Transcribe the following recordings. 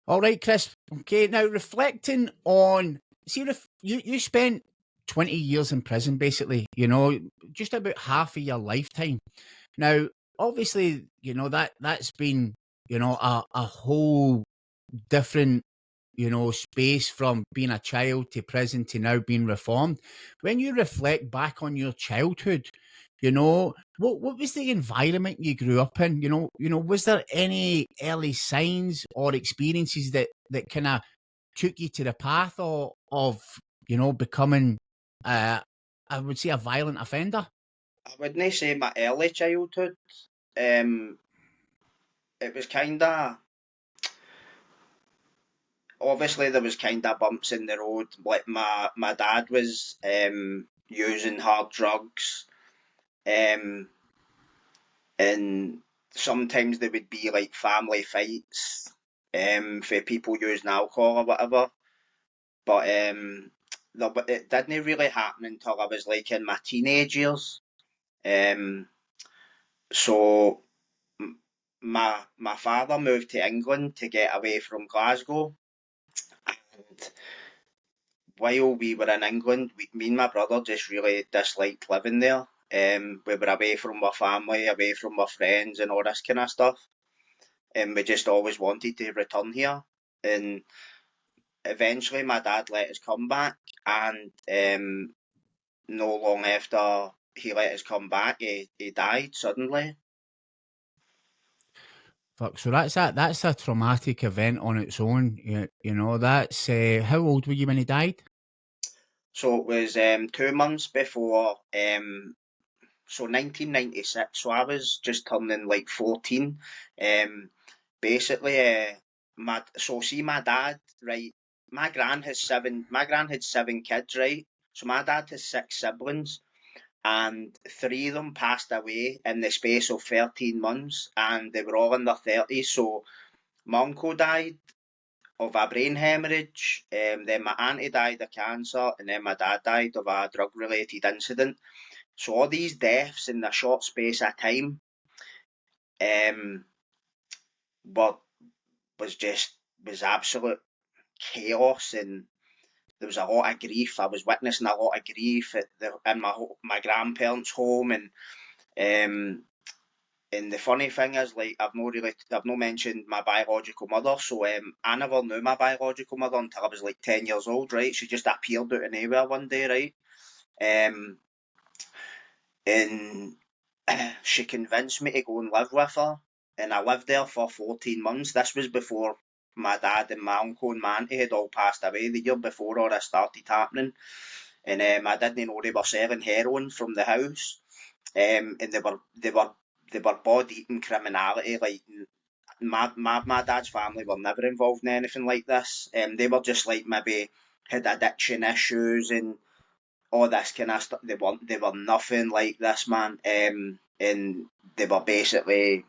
All right, Kris. Okay, now reflecting on, see, you spent 20 years in prison, basically, just about half of your lifetime. Now, obviously, that's been, a whole different, space from being a child to prison to now being reformed. When you reflect back on your childhood, what was the environment you grew up in? Was there any early signs or experiences that kind of took you to the path of becoming, I would say, a violent offender? I wouldn't say my early childhood. Um, it was kind of, obviously there was kind of bumps in the road. Like my dad was using hard drugs, um, and sometimes there would be like family fights for people using alcohol or whatever. But it didn't really happen until I was like in my teenage years. Um, so my father moved to England to get away from Glasgow, and while we were in England, me and my brother just really disliked living there. We were away from our family, away from our friends, and all this kind of stuff. And we just always wanted to return here. And eventually, my dad let us come back, and no long after he let us come back, he died suddenly. Fuck. So that's a traumatic event on its own. That's how old were you when he died? So it was 2 months before, so 1996. So I was just turning like 14. Um, basically, see my dad, right? My gran had 7 kids, right? So my dad has 6 siblings, and 3 of them passed away in the space of 13 months, and they were all in their 30s. So my uncle died of a brain hemorrhage, then my auntie died of cancer, and then my dad died of a drug related incident. So all these deaths in a short space of time um, were, was absolute chaos, and there was a lot of grief. I was witnessing a lot of grief in my grandparents' home, um, and the funny thing is, like, I've not mentioned my biological mother. So I never knew my biological mother until I was like 10 years old, right? She just appeared out of nowhere one day, right? Um, and she convinced me to go and live with her, and I lived there for 14 months. This was before my dad and my uncle and my auntie had all passed away the year before all this started happening. And I didn't know they were selling heroin from the house. And they were body eating criminality. Like my dad's family were never involved in anything like this. They were just like maybe had addiction issues and all this kind of stuff. They were nothing like this, man. And they were basically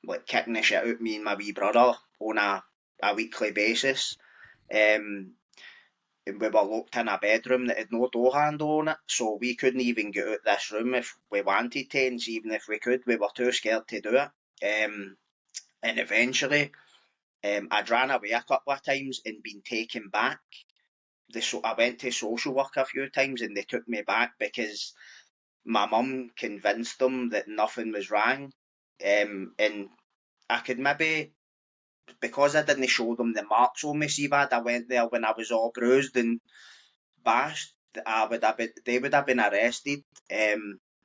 like kicking the shit out of me and my wee brother on a weekly basis. Um, and we were locked in a bedroom that had no door handle on it, so we couldn't even get out this room if we wanted to, and even if we could, we were too scared to do it. And eventually, I'd ran away a couple of times and been taken back. I went to social work a few times and they took me back because my mum convinced them that nothing was wrong. And I could maybe, because I didn't show them the marks on me, see bad, I went there when I was all bruised and bashed, they would have been arrested.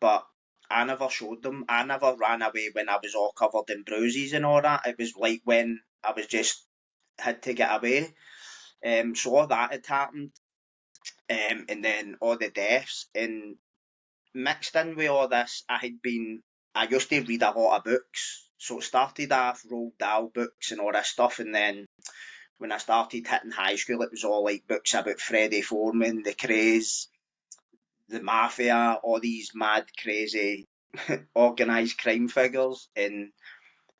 But I never showed them. I never ran away when I was all covered in bruises and all that. It was like when I was just had to get away. So all that had happened, and then all the deaths, and mixed in with all this, I used to read a lot of books. So it started off Roald Dahl books and all this stuff, and then when I started hitting high school, it was all like books about Freddie Foreman, the Krays, the Mafia, all these mad, crazy, organised crime figures. And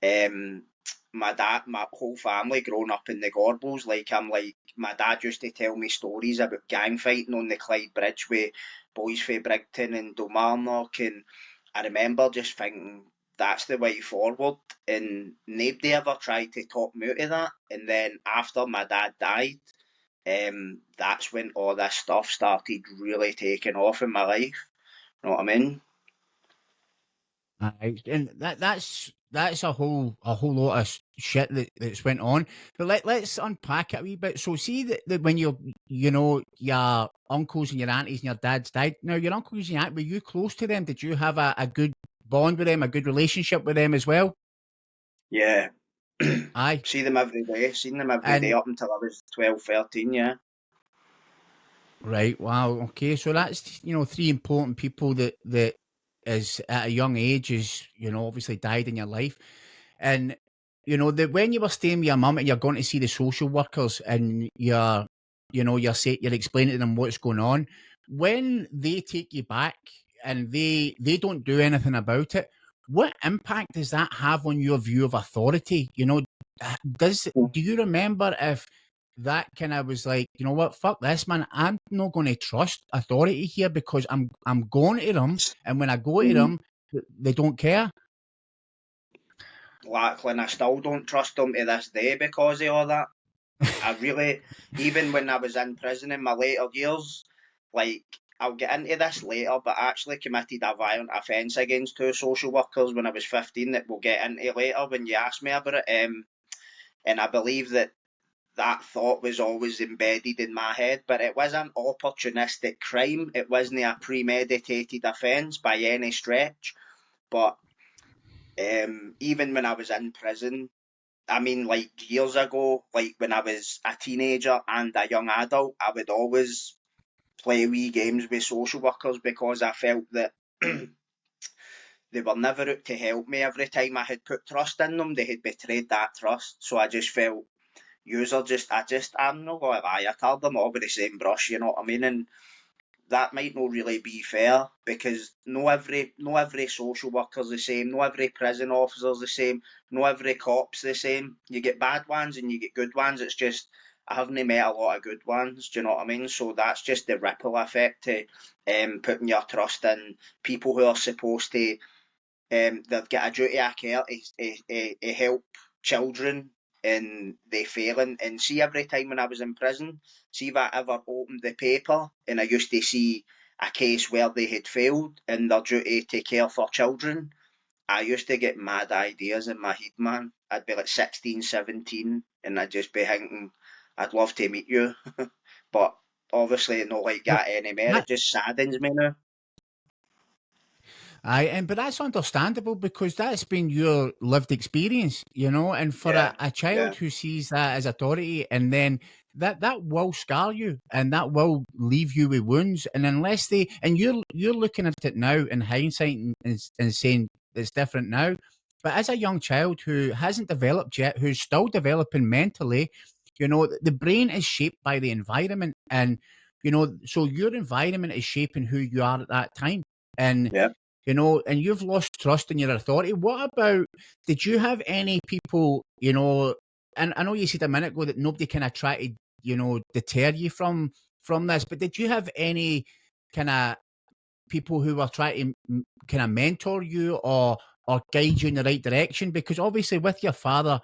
um, my whole family growing up in the Gorbals, my dad used to tell me stories about gang fighting on the Clyde Bridge with boys from Brigton and Kilmarnock, and I remember just thinking that's the way forward. And nobody ever tried to talk me out of that. And then after my dad died, that's when all this stuff started really taking off in my life. You know what I mean? And that's a whole lot of shit that's went on. But let's unpack it a wee bit. So see that when you're, your uncles and your aunties and your dads died. Now your uncles and your aunt, were you close to them? Did you have a good bond with them, a good relationship with them as well? Yeah. Aye. See them every day. Seen them every day And up until I was 12, 13, yeah. right, wow, okay. So that's three important people that is at a young age is obviously died in your life. And that when you were staying with your mum and you're going to see the social workers and you're explaining to them what's going on, when they take you back and they don't do anything about it, what impact does that have on your view of authority? Do you remember if that kind of was like, you know what, fuck this, man, I'm not going to trust authority here because I'm going to them, and when I go to them, they don't care. Lachlan, I still don't trust them to this day because of all that. I really, even when I was in prison in my later years, like, I'll get into this later, but I actually committed a violent offence against two social workers when I was 15 that we'll get into later when you ask me about it. And I believe that thought was always embedded in my head, but it was an opportunistic crime. It wasn't a premeditated offence by any stretch. But even when I was in prison, I mean, like years ago, like when I was a teenager and a young adult, I would always play wee games with social workers because I felt that they were never out to help me. Every time I had put trust in them, they had betrayed that trust. So I just felt, I'm not gonna lie, I tarred them all with the same brush, you know what I mean? And that might not really be fair because no every social worker's the same, no every prison officer's the same, no every cop's the same. You get bad ones and you get good ones. It's just I haven't met a lot of good ones. Do you know what I mean? So that's just the ripple effect to putting your trust in people who are supposed to they've got a duty of care to help children and they failing. And see, every time when I was in prison, see if I ever opened the paper and I used to see a case where they had failed in their duty to care for children, I used to get mad ideas in my head, man. I'd be like 16, 17, and I'd just be thinking, I'd love to meet you. But obviously, not like But that anymore. that It just saddens me now. but that's understandable because that's been your lived experience, and for Yeah, a yeah, child who sees that as authority, and then that will scar you and that will leave you with wounds. And unless you're looking at it now in hindsight and saying it's different now. But as a young child who hasn't developed yet, who's still developing mentally, the brain is shaped by the environment. And, so your environment is shaping who you are at that time. And yeah. and you've lost trust in your authority. What about, did you have any people, and I know you said a minute ago that nobody kind of tried to, deter you from this, but did you have any kind of people who were trying to kind of mentor you or guide you in the right direction? Because obviously with your father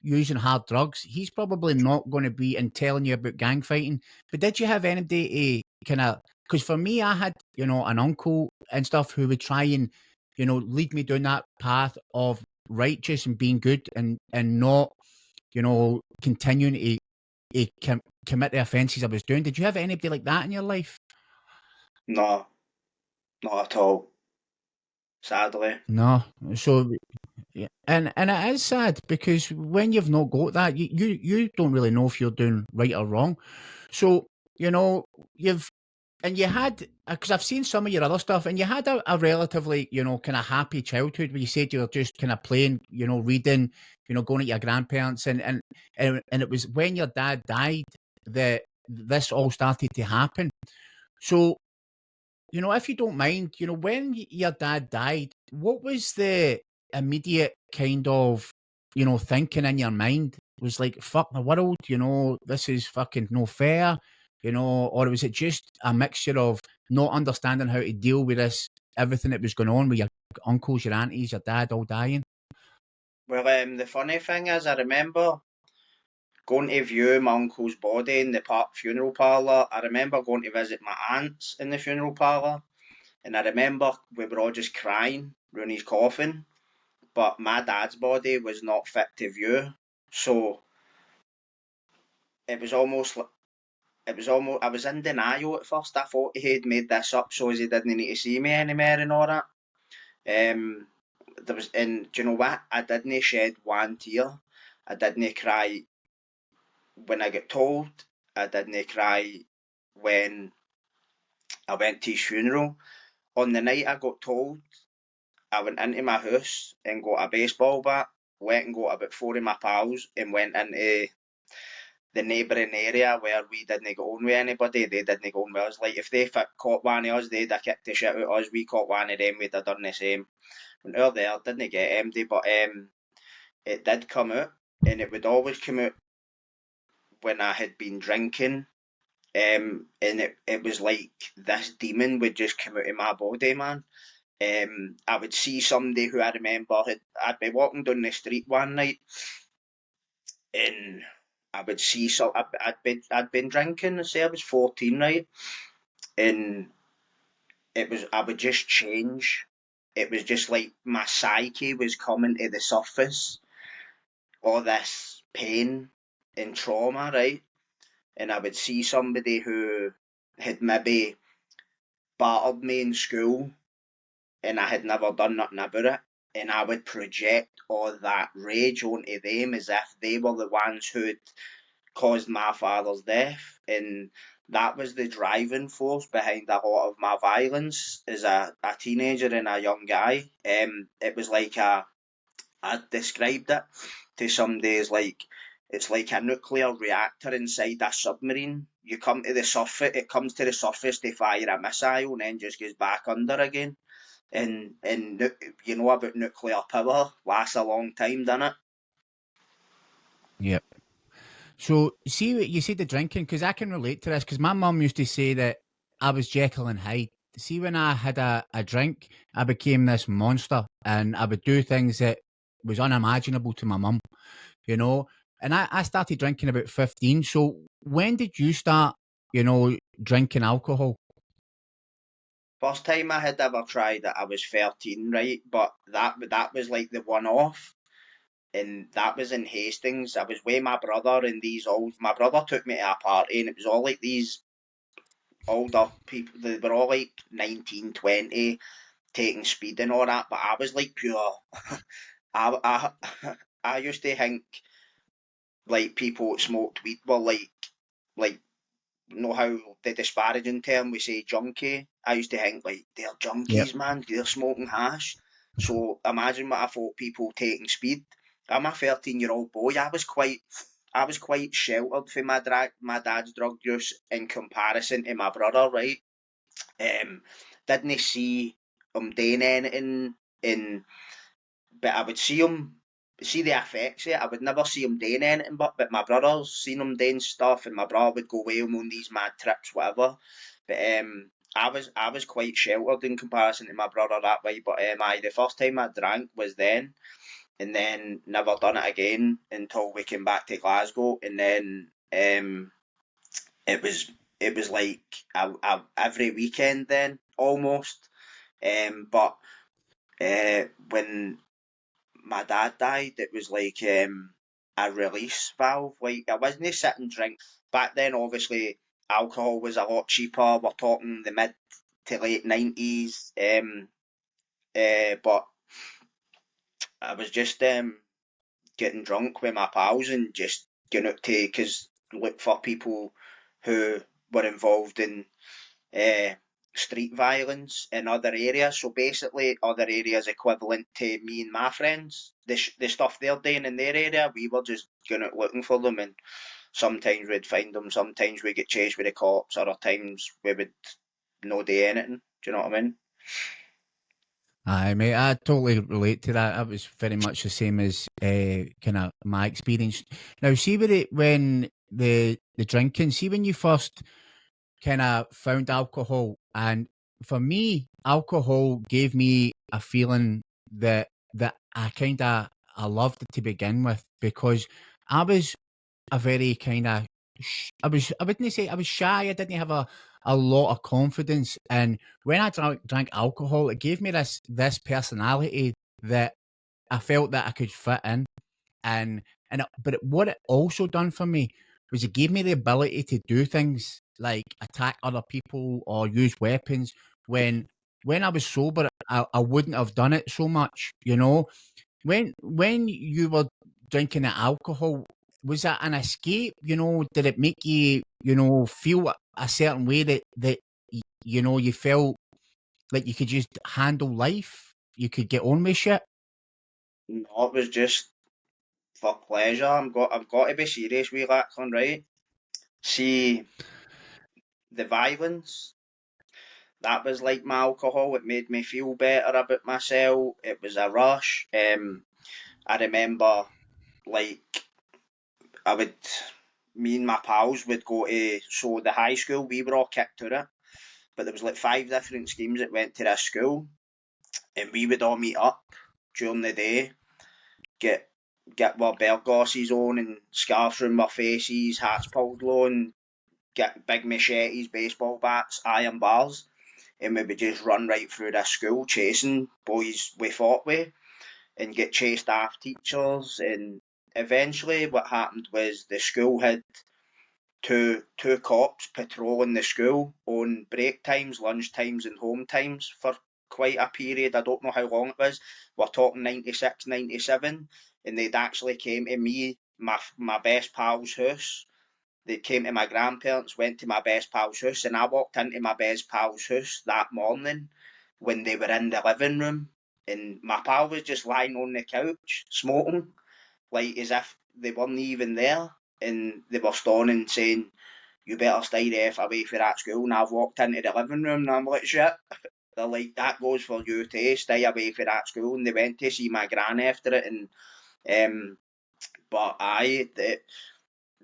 using hard drugs, he's probably not going to be in telling you about gang fighting. But did you have anybody to kind of? Because for me, I had an uncle and stuff who would try and lead me down that path of righteous and being good and not continuing to commit the offences I was doing. Did you have anybody like that in your life? No, not at all. Sadly. No. So yeah, and it is sad because when you've not got that, you don't really know if you're doing right or wrong. So you've and you had, because I've seen some of your other stuff, and you had a relatively kind of happy childhood where you said you were just kind of playing, reading, going to your grandparents, and it was when your dad died that this all started to happen. So if you don't mind, when your dad died, what was the immediate kind of, thinking in your mind? Was like, fuck the world, this is fucking no fair, or was it just a mixture of not understanding how to deal with this everything that was going on with your uncles, your aunties, your dad all dying? Well, the funny thing is, I remember going to view my uncle's body in the funeral parlour. I remember going to visit my aunts in the funeral parlour, and I remember we were all just crying around his coffin. But my dad's body was not fit to view, so it was almost I was in denial at first. I thought he had made this up so as he didn't need to see me anymore and all that. And do you know what? I didn't shed one tear. I didn't cry when I got told. I didn't cry when I went to his funeral. On the night I got told, I went into my house and got a baseball bat, went and got about 4 of my pals and went into the neighbouring area where we didn't go on with anybody, they didn't go on with us. Like, if they caught one of us, they'd have kicked the shit out of us. We caught one of them, we'd have done the same. When we were there, didn't get empty, but it did come out, and it would always come out when I had been drinking. And it was like this demon would just come out of my body, man. I would see somebody who I remember I'd be walking down the street one night, and I would see I'd been drinking. Say I was 14, right, and I would just change. It was just like my psyche was coming to the surface, all this pain and trauma, right, and I would see somebody who had maybe battered me in school, and I had never done nothing about it, and I would project all that rage onto them as if they were the ones who'd caused my father's death, and that was the driving force behind a lot of my violence as a teenager and a young guy. It was like I described it to somebody as like, it's like a nuclear reactor inside a submarine. You come to the surface, it comes to the surface to fire a missile and then just goes back under again. And you know about nuclear power, lasts a long time, doesn't it? Yep. So, see what you said the drinking, because I can relate to this, because my mum used to say that I was Jekyll and Hyde. See, when I had a drink, I became this monster, and I would do things that was unimaginable to my mum, you know. And I started drinking about 15. So, when did you start, drinking alcohol? First time I had ever tried it, I was 13, right? But that was like the one off, and that was in Hastings. I was with my brother, and my brother took me to a party, and it was all like these older people. They were all like 19, 20, taking speed and all that. But I was like pure. I I used to think like people that smoked weed were like know how the disparaging term we say junkie. I used to think like they're Yep. junkies, man. They're smoking hash. So imagine what I thought people taking speed. I'm a 13-year-old boy. I was quite sheltered from my dad's drug use in comparison to my brother, right? Um, didn't see him doing anything, and but I would see the effects of it. I would never see him doing anything, but my brother's seen him doing stuff, and my brother would go with him on these mad trips, whatever. But I was quite sheltered in comparison to my brother that way. But the first time I drank was then, and then never done it again until we came back to Glasgow, and then it was it was like every weekend then almost. But when my dad died, it was like a release valve. Like, I wasn't sitting drink. Back then, obviously, alcohol was a lot cheaper. We're talking the mid to late 90s. But I was just getting drunk with my pals and just going out to, because look for people who were involved in uh, street violence in other areas. So basically, other areas equivalent to me and my friends. The stuff they're doing in their area, we were just going out looking for them, and sometimes we'd find them. Sometimes we get chased with the cops. Other times we would no do anything. Do you know what I mean? Aye, mate, I totally relate to that. That was very much the same as kind of my experience. Now, see when the drinking, see when you first kind of found alcohol, and for me, alcohol gave me a feeling that I loved it to begin with, because I was a very kind of I wouldn't say I was shy. I didn't have a lot of confidence, and when I drank alcohol, it gave me this personality that I felt that I could fit in. What it also done for me was it gave me the ability to do things like attack other people or use weapons when I was sober. I wouldn't have done it so much, you know. When you were drinking the alcohol, was that an escape? You know, did it make you, feel a certain way that you felt like you could just handle life, you could get on with shit? No, it was just for pleasure. I've got to be serious with that, con, right? See, the violence, that was like my alcohol. It made me feel better about myself. It was a rush. I remember, like, I would, me and my pals would go to, so the high school, we were all kicked to it, but there was like 5 different schemes that went to this school, and we would all meet up during the day, get our bear glasses on and scarves around our faces, hats pulled low, and get big machetes, baseball bats, iron bars, and we would just run right through this school chasing boys we fought with and get chased after teachers. And eventually, what happened was the school had two cops patrolling the school on break times, lunch times, and home times for quite a period. I don't know how long it was. We're talking 96, 97, and they'd actually came to me, my best pal's house. They came to my grandparents, went to my best pal's house, and I walked into my best pal's house that morning when they were in the living room, and my pal was just lying on the couch smoking, like as if they weren't even there, and they were stoning saying, "You better stay the F away from that school." And I've walked into the living room and I'm like, shit. They're like, that goes for you too, stay away from that school. And they went to see my gran after it. And but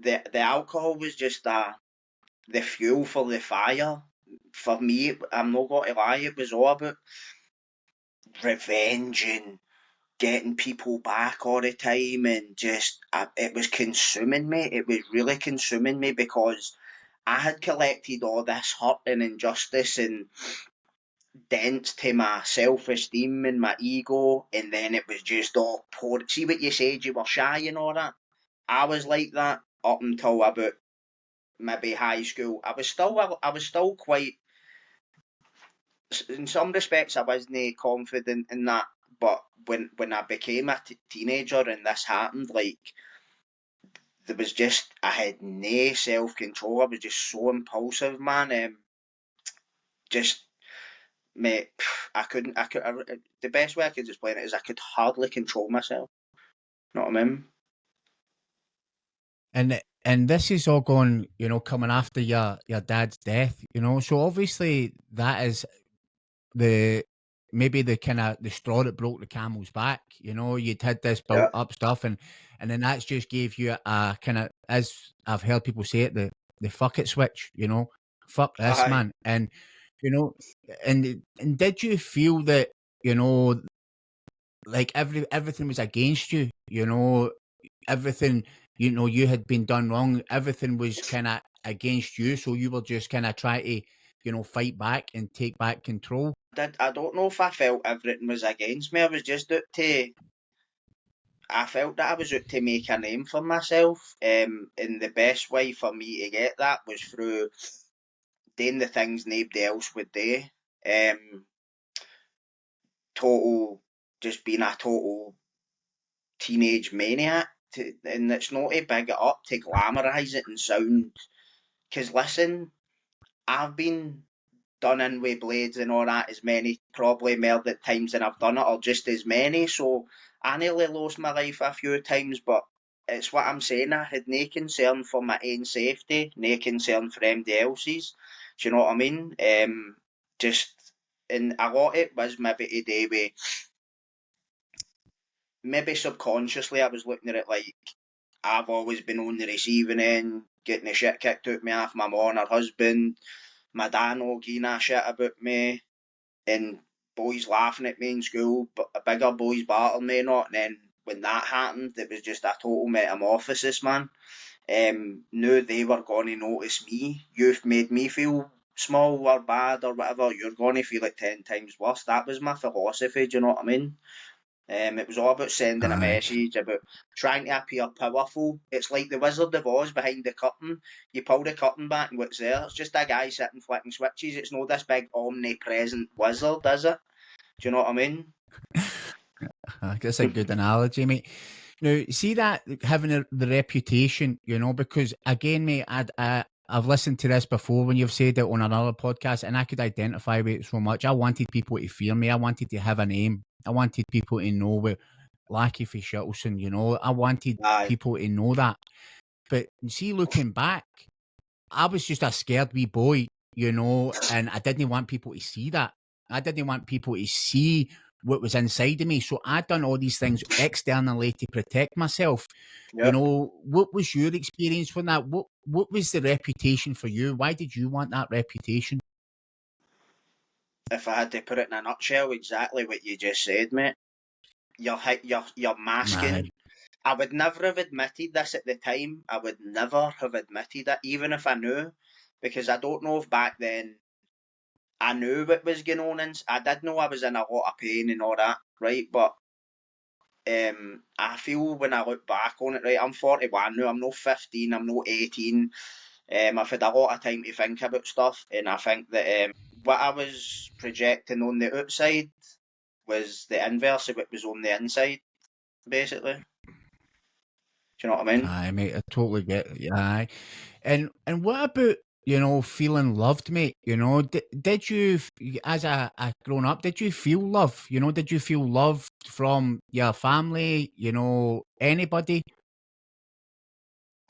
the alcohol was just the fuel for the fire. For me, I'm not going to lie, it was all about revenge and getting people back all the time, and just it was consuming me. It was really consuming me because I had collected all this hurt and injustice and dents to my self-esteem and my ego, and then it was just all poured. See what you said, you were shy and all that. I was like that up until about maybe high school. I was still quite, in some respects, I wasn't confident in that. But when I became a teenager and this happened, like, there was just, I had no self control. I was just so impulsive, man. Just, mate, the best way I could explain it is I could hardly control myself. You know what I mean? And this is all going, coming after your dad's death, so obviously that is the maybe the kind of the straw that broke the camel's back. You'd had this built Yeah. up stuff, and then that's just gave you a kind of, as I've heard people say it, the fuck it switch. Fuck this, Aye. man. And you know and did you feel that, you know like everything was against you, everything, you had been done wrong, everything was kind of against you, so you were just kind of trying to, fight back and take back control? I don't know if I felt everything was against me. I was just out to. I felt that I was out to make a name for myself, and the best way for me to get that was through doing the things nobody else would do. Um, total, just being a total teenage maniac. And it's not to big it up, to glamorise it and sound. Because listen, I've been done in with blades and all that as many, probably more the times than I've done it, or just as many. So I nearly lost my life a few times, but it's what I'm saying. I had no concern for my own safety, no concern for anybody else's. Do you know what I mean? Just, and a lot of it was maybe to do with, maybe subconsciously, I was looking at it like, I've always been on the receiving end, getting the shit kicked out of me off my mum and her husband. My dad no giving a shit about me. and boys laughing at me in school, but bigger boys battling me and not. And then when that happened, it was just a total metamorphosis, man. Knew they were going to notice me. You've made me feel small or bad or whatever. You're going to feel it 10 times worse. That was my philosophy. Do you know what I mean? It was all about sending a Aye. message, about trying to appear powerful. It's like the Wizard of Oz behind the curtain. You pull the curtain back and what's there? It's just a guy sitting flicking switches. It's not this big omnipresent wizard, is it? Do you know what I mean? That's a good analogy, mate. Now, see that having the reputation, because again, mate, I've listened to this before when you've said it on another podcast, and I could identify with it so much. I wanted people to fear me. I wanted to have a name. I wanted people to know what Lackey for Shettleston, I wanted Aye. people to know that. But see, looking back, I was just a scared wee boy, and I didn't want people to see that. I didn't want people to see what was inside of me. So I done all these things externally to protect myself. Yep. What was your experience from that? What was the reputation for you? Why did you want that reputation? If I had to put it in a nutshell, exactly what you just said, mate. You're masking. Aye. I would never have admitted this at the time. I would never have admitted it, even if I knew, because I don't know if back then I knew what was going on. And I did know I was in a lot of pain and all that, right? But I feel when I look back on it, right, I'm 41 now. I'm not 15. I'm not 18. I've had a lot of time to think about stuff, and I think that what I was projecting on the outside was the inverse of what was on the inside, basically. Do you know what I mean? Aye, mate, I totally get it. Aye. And what about, feeling loved, mate? Did you, as a grown up, did you feel love? Did you feel love from your family? Anybody?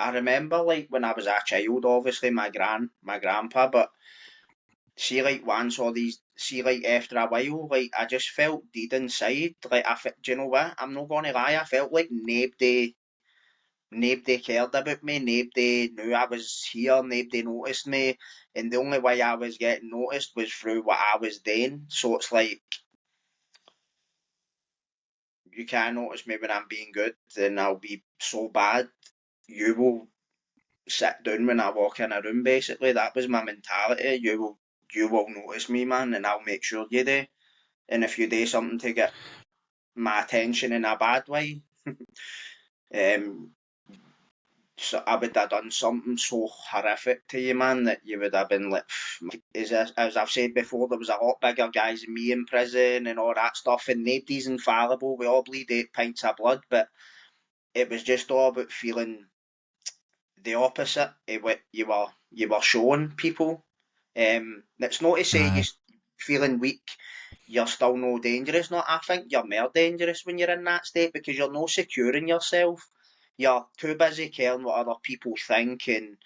I remember like when I was a child, obviously my grandpa, but see like once all these, see like after a while, like I just felt dead inside. Like do you know what? I'm not gonna lie, I felt like nobody cared about me, nobody knew I was here, nobody noticed me, and the only way I was getting noticed was through what I was doing. So it's like you can't notice me when I'm being good, then I'll be so bad. You will sit down when I walk in a room. Basically, that was my mentality. You will notice me, man, and I'll make sure you do. And if you do something to get my attention in a bad way, um, so I would have done something so horrific to you, man, that you would have been like, as I've said before, there was a lot bigger guys than me in prison and all that stuff, and nobody's infallible. We all bleed 8 pints of blood, but it was just all about feeling the opposite of what you were showing people. It's not to say you Aye. feeling weak, you're still no dangerous. No, I think you're more dangerous when you're in that state because you're no secure in yourself. You're too busy caring what other people think and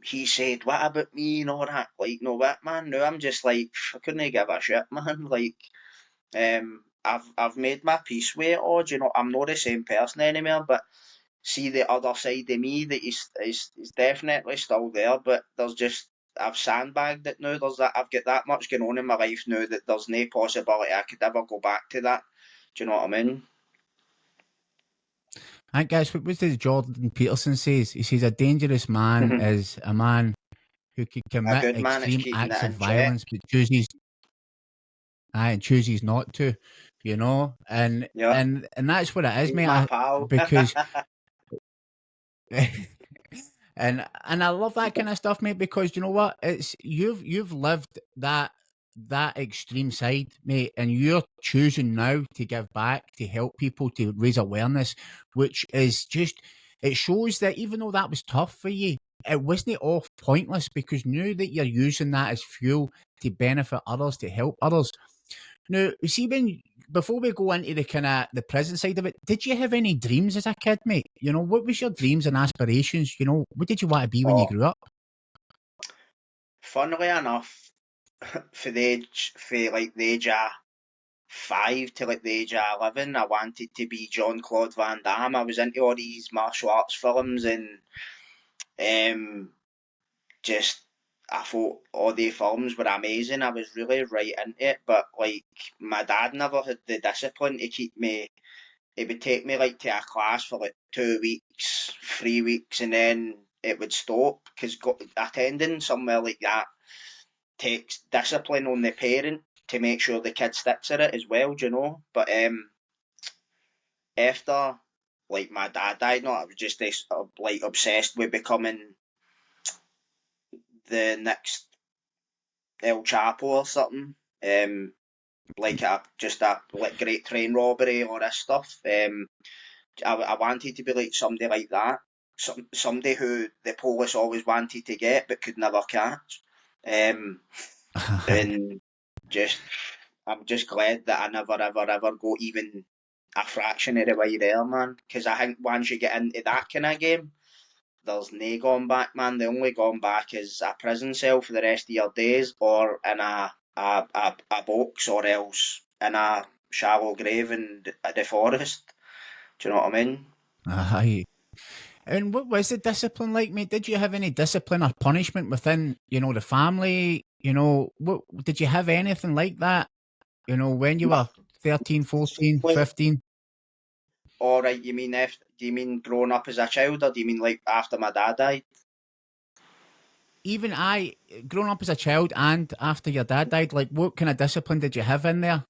he said what about me and all that. Like, no what man, no, I'm just like I couldn't give a shit, man. Like I've made my peace with it all, you know, I'm not the same person anymore, but see the other side of me that is definitely still there, but there's just I've sandbagged it now. I've got that much going on in my life now that there's no possibility I could ever go back to that. Do you know what I mean? I guess what was it Jordan Peterson says? He says a dangerous man is a man who could A commit good man is extreme keeping acts it of in check. violence but chooses not to, and Yeah, and and that's what it is, he's mate. my pal. Because and I love that kind of stuff, mate, because you know what? It's you've lived that extreme side, mate, and you're choosing now to give back, to help people, to raise awareness, which is just it shows that even though that was tough for you, it wasn't all pointless because now that you're using that as fuel to benefit others, to help others. Now, see, when before we go into the kind of the present side of it, did you have any dreams as a kid, mate? What was your dreams and aspirations? What did you want to be when you Oh, grew up? funnily enough, for like the age of 5 to like the age of 11, I wanted to be John Claude Van Damme. I was into all these martial arts films and um, just I thought all the films were amazing. I was really right into it, but like my dad never had the discipline to keep me. He would take me like to a class for like 2 weeks, 3 weeks, and then it would stop because attending somewhere like that takes discipline on the parent to make sure the kid sticks at it as well, do you know? But after like my dad died, no, I was just like obsessed with becoming the next El Chapo or something. Like a like great train robbery or this stuff. I wanted to be like somebody like that. Somebody who the police always wanted to get but could never catch. And just I'm just glad that I never ever got even a fraction of the way there, man. Because I think once you get into that kind of game, there's no going back, man. The only going back is a prison cell for the rest of your days, or in a box, or else in a shallow grave in the forest. Do you know what I mean? Aye. And what was the discipline like, mate? Did you have any discipline or punishment within, the family? What did you have anything like that? When you No, were 13, so 14, 15? all right, you mean do you mean growing up as a child, or do you mean like after my dad died? Even growing up as a child and after your dad died, like what kind of discipline did you have in there?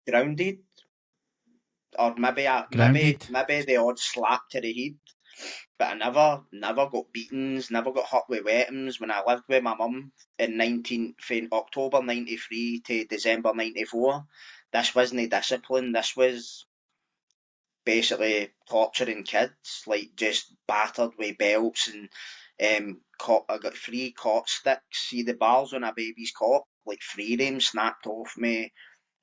Grounded, or Grounded? maybe the odd slap to the head. But I never got beatings, never got hit with weapons when I lived with my mum in from October '93 to December '94. This wasn't discipline. This was basically torturing kids, like just battered with belts and I got 3 cot sticks. See the bars on a baby's cot, like 3 of them snapped off me,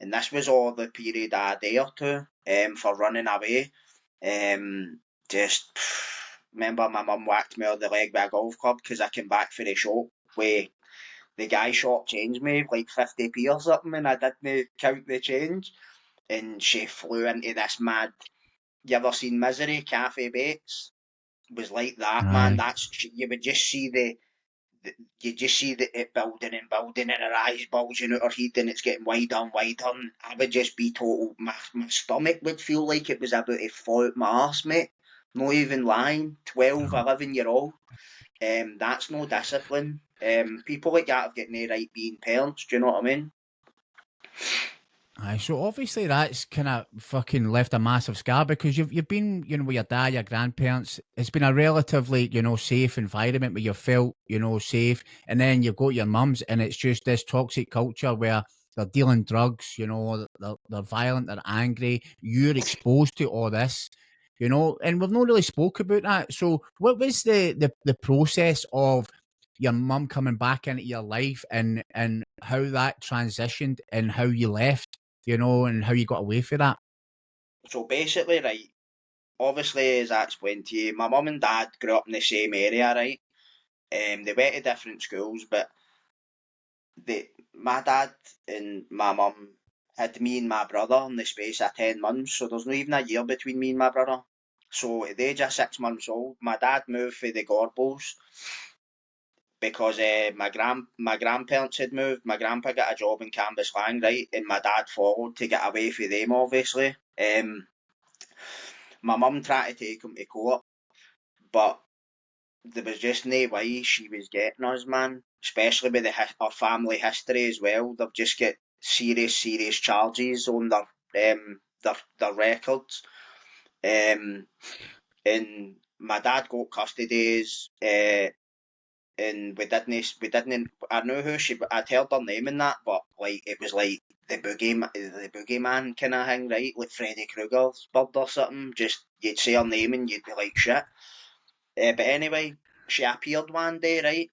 and this was all the period I adhered to for running away. Just remember my mum whacked me on the leg with a golf club because I came back for the shop where the guy short-changed me like 50p or something, and I didn't count the change, and she flew into this mad. You ever seen Misery? Cafe Bates was like that, man. Aye. That's you would just see you just see it building and building, and her eyes bulging out her head, and it's getting wider and wider. And I would just be total. My stomach would feel like it was about to fall out my arse, mate. Not even lying. 12, 11 year old. That's no discipline. People like that have got no right being parents. Do you know what I mean? Aye, so obviously that's kind of fucking left a massive scar because you've been, with your dad, your grandparents. It's been a relatively, safe environment where you felt, safe. And then you've got your mums and it's just this toxic culture where they're dealing drugs, they're violent, they're angry. You're exposed to all this, and we've not really spoke about that. So what was the process of your mum coming back into your life and how that transitioned and how you left? And how you got away for that. So basically, right. Obviously, as I explained to you, my mum and dad grew up in the same area, right? They went to different schools, but my dad and my mum had me and my brother in the space of 10 months, so there's not even a year between me and my brother. So at the age of 6 months old, my dad moved for the Gorbals because my grandparents had moved. My grandpa got a job in Cambuslang, right, and my dad followed to get away from them, obviously. My mum tried to take him to court, but there was just no way she was getting us, man. Especially with our family history as well. They've just got serious charges on their records. Um, and my dad got custody, and we didn't. I know who she. I'd heard her name in that, but like it was like the boogeyman kind of thing, right? Like Freddy Krueger's bird or something. Just you'd say her name and you'd be like shit. But anyway, she appeared one day, right,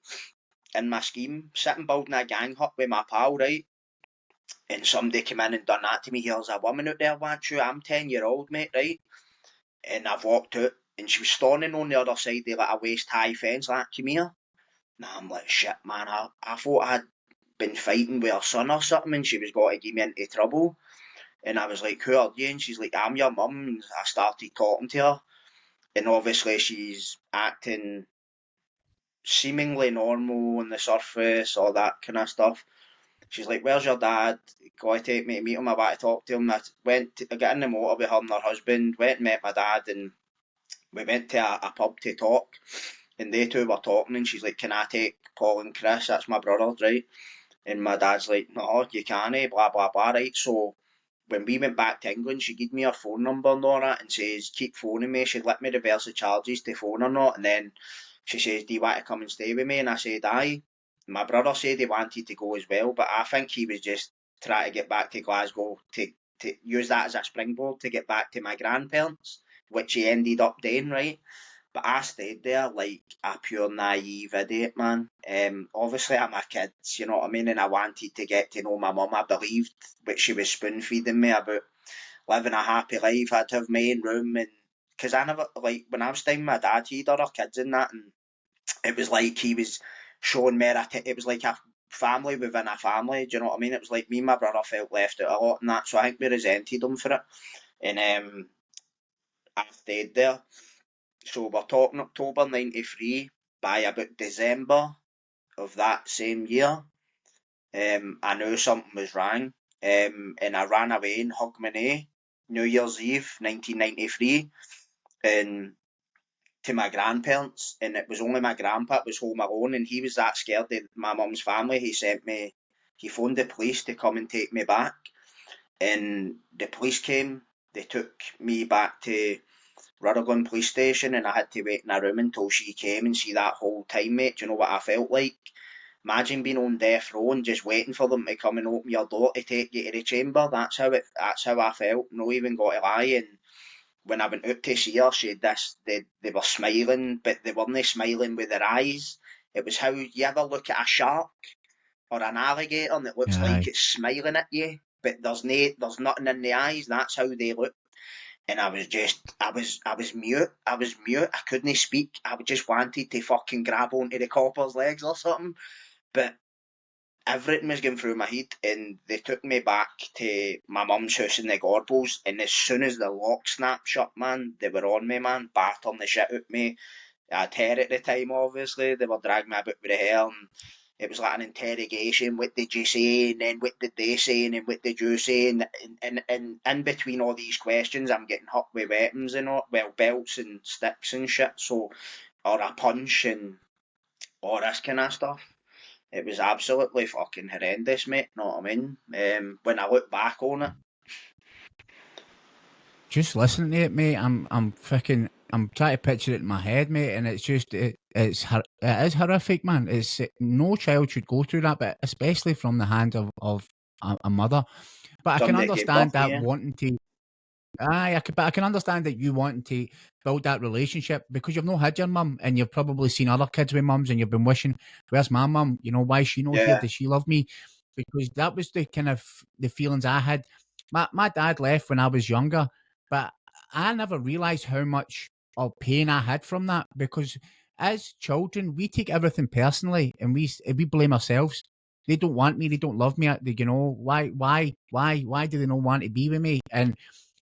in my scheme, sitting building a gang hut with my pal, right, and somebody came in and done that to me. Here's a woman out there wants you. I'm 10-year-old, mate, right, and I've walked out, and she was standing on the other side of like a waist high fence, like, come here. Now I'm like, shit, man, I thought I'd been fighting with her son or something, and she was going to get me into trouble. And I was like, who are you? And she's like, I'm your mum. And I started talking to her, and obviously she's acting seemingly normal on the surface, all that kind of stuff. She's like, where's your dad? Go to take me to meet him, I want to talk to him. I got in the motor with her and her husband, went and met my dad, and we went to a pub to talk, and they two were talking, and she's like, can I take Paul and Kris? That's my brothers, right? And my dad's like, no, you can't, blah, blah, blah, right? So when we went back to England, she gave me her phone number and all that, and says, keep phoning me. She'd let me reverse the charges to phone or not, and then she says, do you want to come and stay with me? And I said, aye. My brother said he wanted to go as well, but I think he was just trying to get back to Glasgow to use that as a springboard to get back to my grandparents, which he ended up doing, right? But I stayed there like a pure naive idiot, man. Obviously, I'm a kid, you know what I mean? And I wanted to get to know my mum. I believed what she was spoon feeding me about living a happy life. I'd have my own room, and because I never, like, when I was staying with my dad, he'd other kids in that, and it was like he was showing me it was like a family within a family. Do you know what I mean? It was like me and my brother felt left out a lot and that, so I think we resented him for it. And I stayed there. So we're talking October '93. By about December of that same year, I knew something was wrong. And I ran away in Hogmanay, New Year's Eve, 1993, and to my grandparents, and it was only my grandpa that was home alone, and he was that scared of my mum's family. He phoned the police to come and take me back, and the police came. They took me back to Rutherglen police station, and I had to wait in a room until she came. And see, that whole time, mate, do you know what I felt like? Imagine being on death row and just waiting for them to come and open your door to take you to the chamber. That's how I felt. No even got to lie. And when I went out to see her, they were smiling, but they weren't smiling with their eyes. It was how you ever look at a shark or an alligator and it looks like it's smiling at you, but there's nothing in the eyes. That's how they look. And I was mute. I couldn't speak. I just wanted to fucking grab onto the copper's legs or something. But everything was going through my head, and they took me back to my mum's house in the Gorbals, and as soon as the lock snapped shut, man, they were on me, man, battering the shit out of me. I had hair at the time, obviously. They were dragging me about with the hair, and it was like an interrogation. What did you say? And then what did they say? And then what did you say? And in between all these questions, I'm getting hit with weapons and all, well, belts and sticks and shit. So, or a punch and all this kind of stuff. It was absolutely fucking horrendous, mate. Know what I mean? When I look back on it, Just listening to it, mate, I'm trying to picture it in my head, mate, and it's just it is horrific, man. It's no child should go through that, but especially from the hand of a mother. But I can somebody gave understand birth to that you. wanting to. But I can understand that you wanting to build that relationship because you've not had your mum and you've probably seen other kids with mums and you've been wishing, where's my mum? You know, why is she not here? Yeah. Does she love me? Because that was the kind of the feelings I had. My dad left when I was younger, but I never realised how much of pain I had from that because as children, we take everything personally and we blame ourselves. They don't want me. They don't love me. You know, why do they not want to be with me? And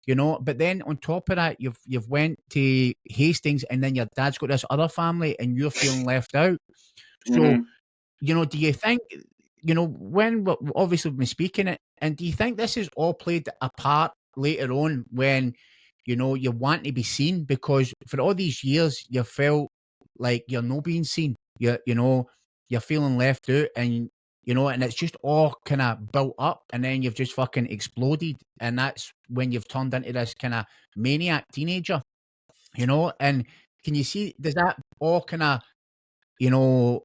you know, but then on top of that, you've went to Hastings, and then your dad's got this other family, and you're feeling left out. So, Mhm. you know, do you think, you know, when obviously we've been speaking it, and do you think this has all played a part later on when, you know, you want to be seen because for all these years you felt like you're not being seen, you know, you're feeling left out, and you know, and it's just all kind of built up, and then you've just fucking exploded, and that's when you've turned into this kind of maniac teenager, you know, and can you see, does that all you know,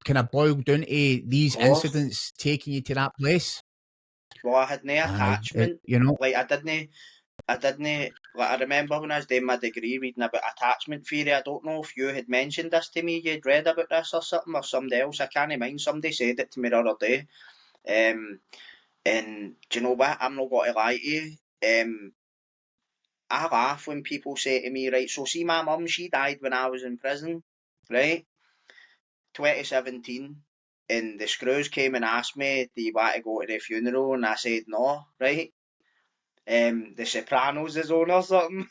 kind of boil down to Of these course. incidents taking you to that place? Well, I had no Aye, attachment. you know, Like I didn't. Like I remember when I was doing my degree, reading about attachment theory. I don't know if you had mentioned this to me. You'd read about this or something, or somebody else. I can't mind. Somebody said it to me the other day. Um, and do you know what? I'm not going to lie to you. I laugh when people say to me, right, so see my mum, she died when I was in prison, right? 2017. And the screws came and asked me, do you want to go to the funeral? And I said no, right? The Sopranos is on or something.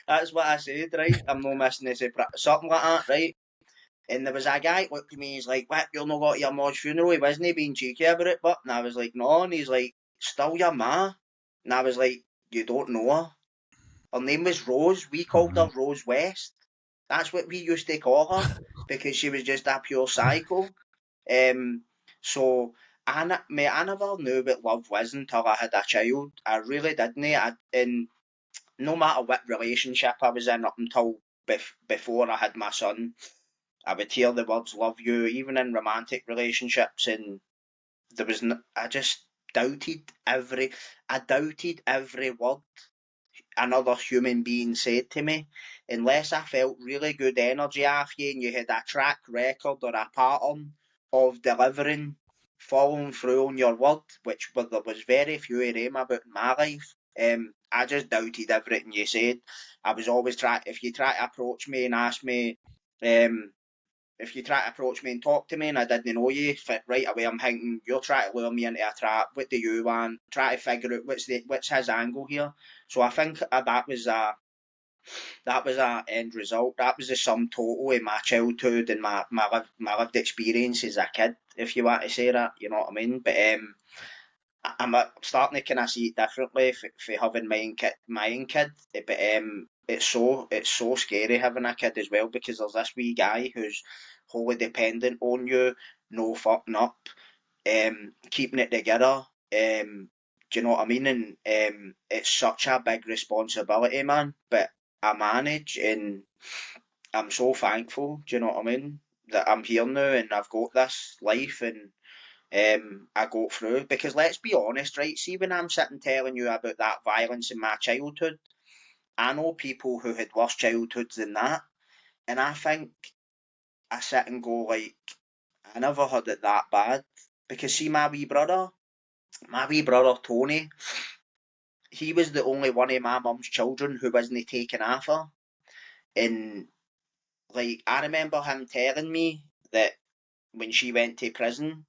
That's what I said, right? I'm not missing the Sopranos, something like that, right? And there was a guy looked at me, he's like, what, you're not got your ma's funeral? He wasn't being cheeky about it, but, and I was like, no, and he's like, still your ma? And I was like, you don't know her. Her name was Rose, we called her Rose West. That's what we used to call her, because she was just a pure psycho. So I never knew what love was until I had a child. I really didn't. And no matter what relationship I was in up until before I had my son, I would hear the words "love you," even in romantic relationships, and there was I just I doubted every word another human being said to me, unless I felt really good energy off you and you had a track record or a pattern of delivering, following through on your word, which there was very few of them about in my life. I just doubted everything you said. I was always if you try to approach me and ask me, if you try to approach me and talk to me and I didn't know you, right away I'm thinking, you're trying to lure me into a trap. What do you want? Try to figure out what's his angle here. So I think that was a end result. That was the sum total of my childhood and my lived experience as a kid, if you want to say that. You know what I mean? But I'm starting to kind of see it differently for having my own kid. But it's so scary having a kid as well, because there's this wee guy who's wholly dependent on you, no fucking up, keeping it together. Do you know what I mean? And it's such a big responsibility, man. But I manage, and I'm so thankful. Do you know what I mean? That I'm here now and I've got this life, and I go through, because let's be honest, right? See, when I'm sitting telling you about that violence in my childhood, I know people who had worse childhoods than that, and I think I sit and go like, I never had it that bad. Because see, my wee brother Tony, he was the only one of my mum's children who wasn't taken off her, and like I remember him telling me that when she went to prison,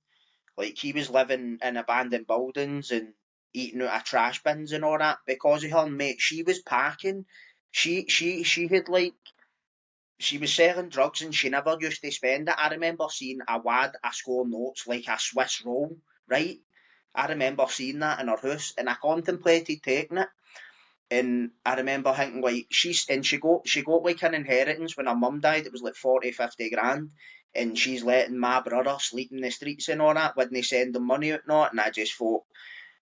like he was living in abandoned buildings and eating out of trash bins and all that because of her, mate. She was packing. She had like she was selling drugs and she never used to spend it. I remember seeing a wad of score notes like a Swiss roll, right? I remember seeing that in her house and I contemplated taking it. And I remember thinking like she got like an inheritance when her mum died. It was like 40, 50 grand. And she's letting my brother sleep in the streets and all that when they send them money out and all. And I just thought,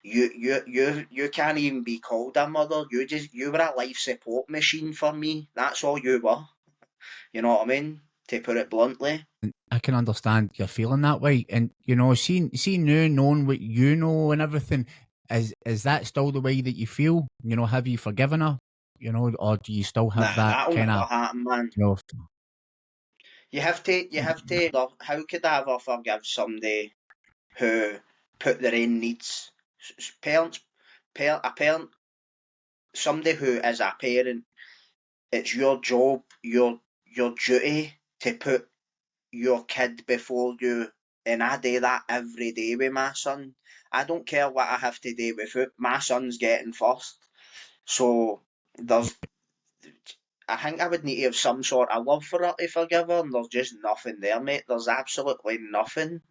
you can't even be called a mother. You were a life support machine for me. That's all you were. You know what I mean? To put it bluntly. I can understand you're feeling that way, and seeing you, knowing what you know and everything, is that still the way that you feel? Have you forgiven her? Or do you still have Nah, that that'll kind never of, happen, man. you know? You have to. How could I ever forgive somebody who put their own needs? Parents, a parent, somebody who is a parent, it's your job, your duty to put your kid before you. And I do that every day with my son. I don't care what I have to do with it. My son's getting first. So there's I think I would need to have some sort of love for her to forgive her, and there's just nothing there, mate. There's absolutely nothing.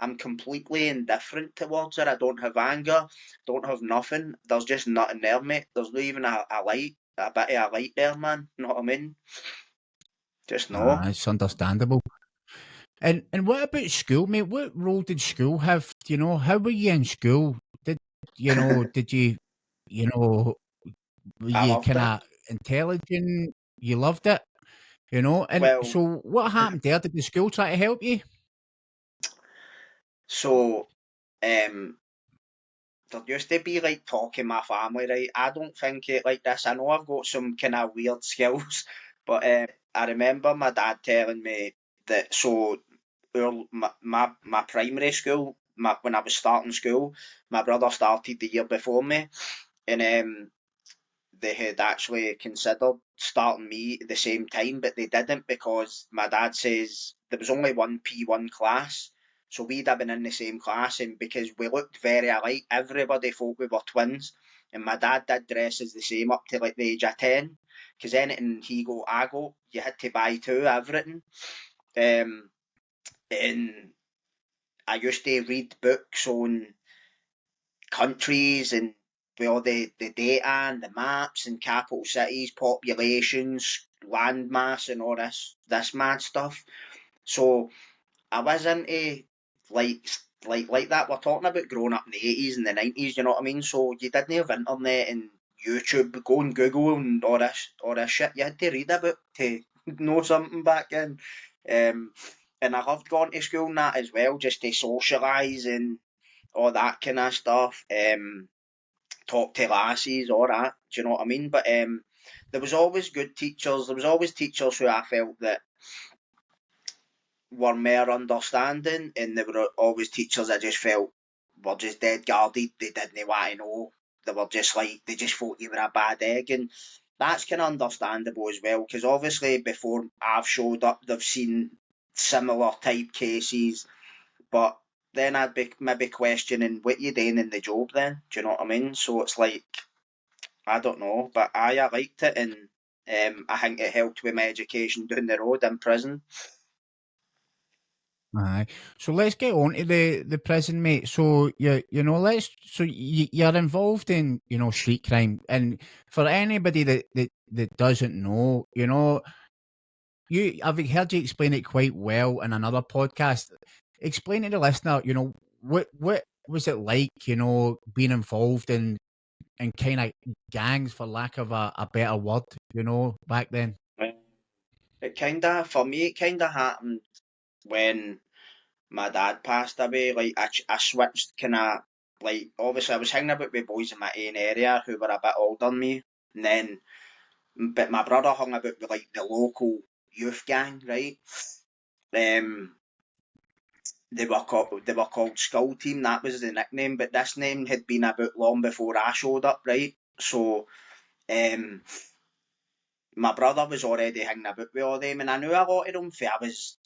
I'm completely indifferent towards her. I don't have anger, don't have nothing. There's just nothing there, mate. There's not even a light, a bit of a light there, man. You know what I mean? Just no. It's understandable. And what about school, mate? What role did school have? How were you in school? Did you, you know, were I you loved kind it. of intelligent? You loved it, And Well, so, what happened there? Did the school try to help you? so um, there used to be like talk in my family, right? I don't think it like this. I know I've got some kind of weird skills, but I remember my dad telling me that my primary school, when I was starting school, my brother started the year before me, and they had actually considered starting me at the same time, but they didn't because my dad says there was only one P1 class. So we'd have been in the same class, and because we looked very alike, everybody thought we were twins. And my dad did dresses the same up to like the age of 10. Because anything he go, I go, you had to buy two, everything. and I used to read books on countries and with all the data and the maps and capital cities, populations, land mass, and all this mad stuff. So I was into like that we're talking about growing up in the 80s and the 90s, you know what I mean? So you didn't have internet and YouTube, go and Google and all this shit. You had to read a book to know something back then. And I loved going to school and that as well, just to socialise and all that kind of stuff. Talk to lasses, all that. Do you know what I mean? But there was always good teachers. There was always teachers who I felt that were more understanding, and there were always teachers I just felt were just dead guarded. They didn't want to know. They were just like, they just thought you were a bad egg, and that's kind of understandable as well, because obviously before I've showed up, they've seen similar type cases, but then I'd be maybe questioning what you doing in the job then. Do you know what I mean? So it's like, I don't know, but I liked it, and I think it helped with my education down the road in prison. Aye. So let's get on to the prison, mate. So you're involved in, street crime, and for anybody that doesn't know, I've heard you explain it quite well in another podcast. Explain to the listener, what was it like, being involved in kind of gangs, for lack of a better word, back then. For me, it kind of happened when my dad passed away. Like, I switched kind of, like, obviously I was hanging about with boys in my own area who were a bit older than me, and then, but my brother hung about with like the local youth gang, right? Um, they were called Skull Team. That was the nickname, but this name had been about long before I showed up, right? So, um, my brother was already hanging about with all them, and I knew a lot of them for I was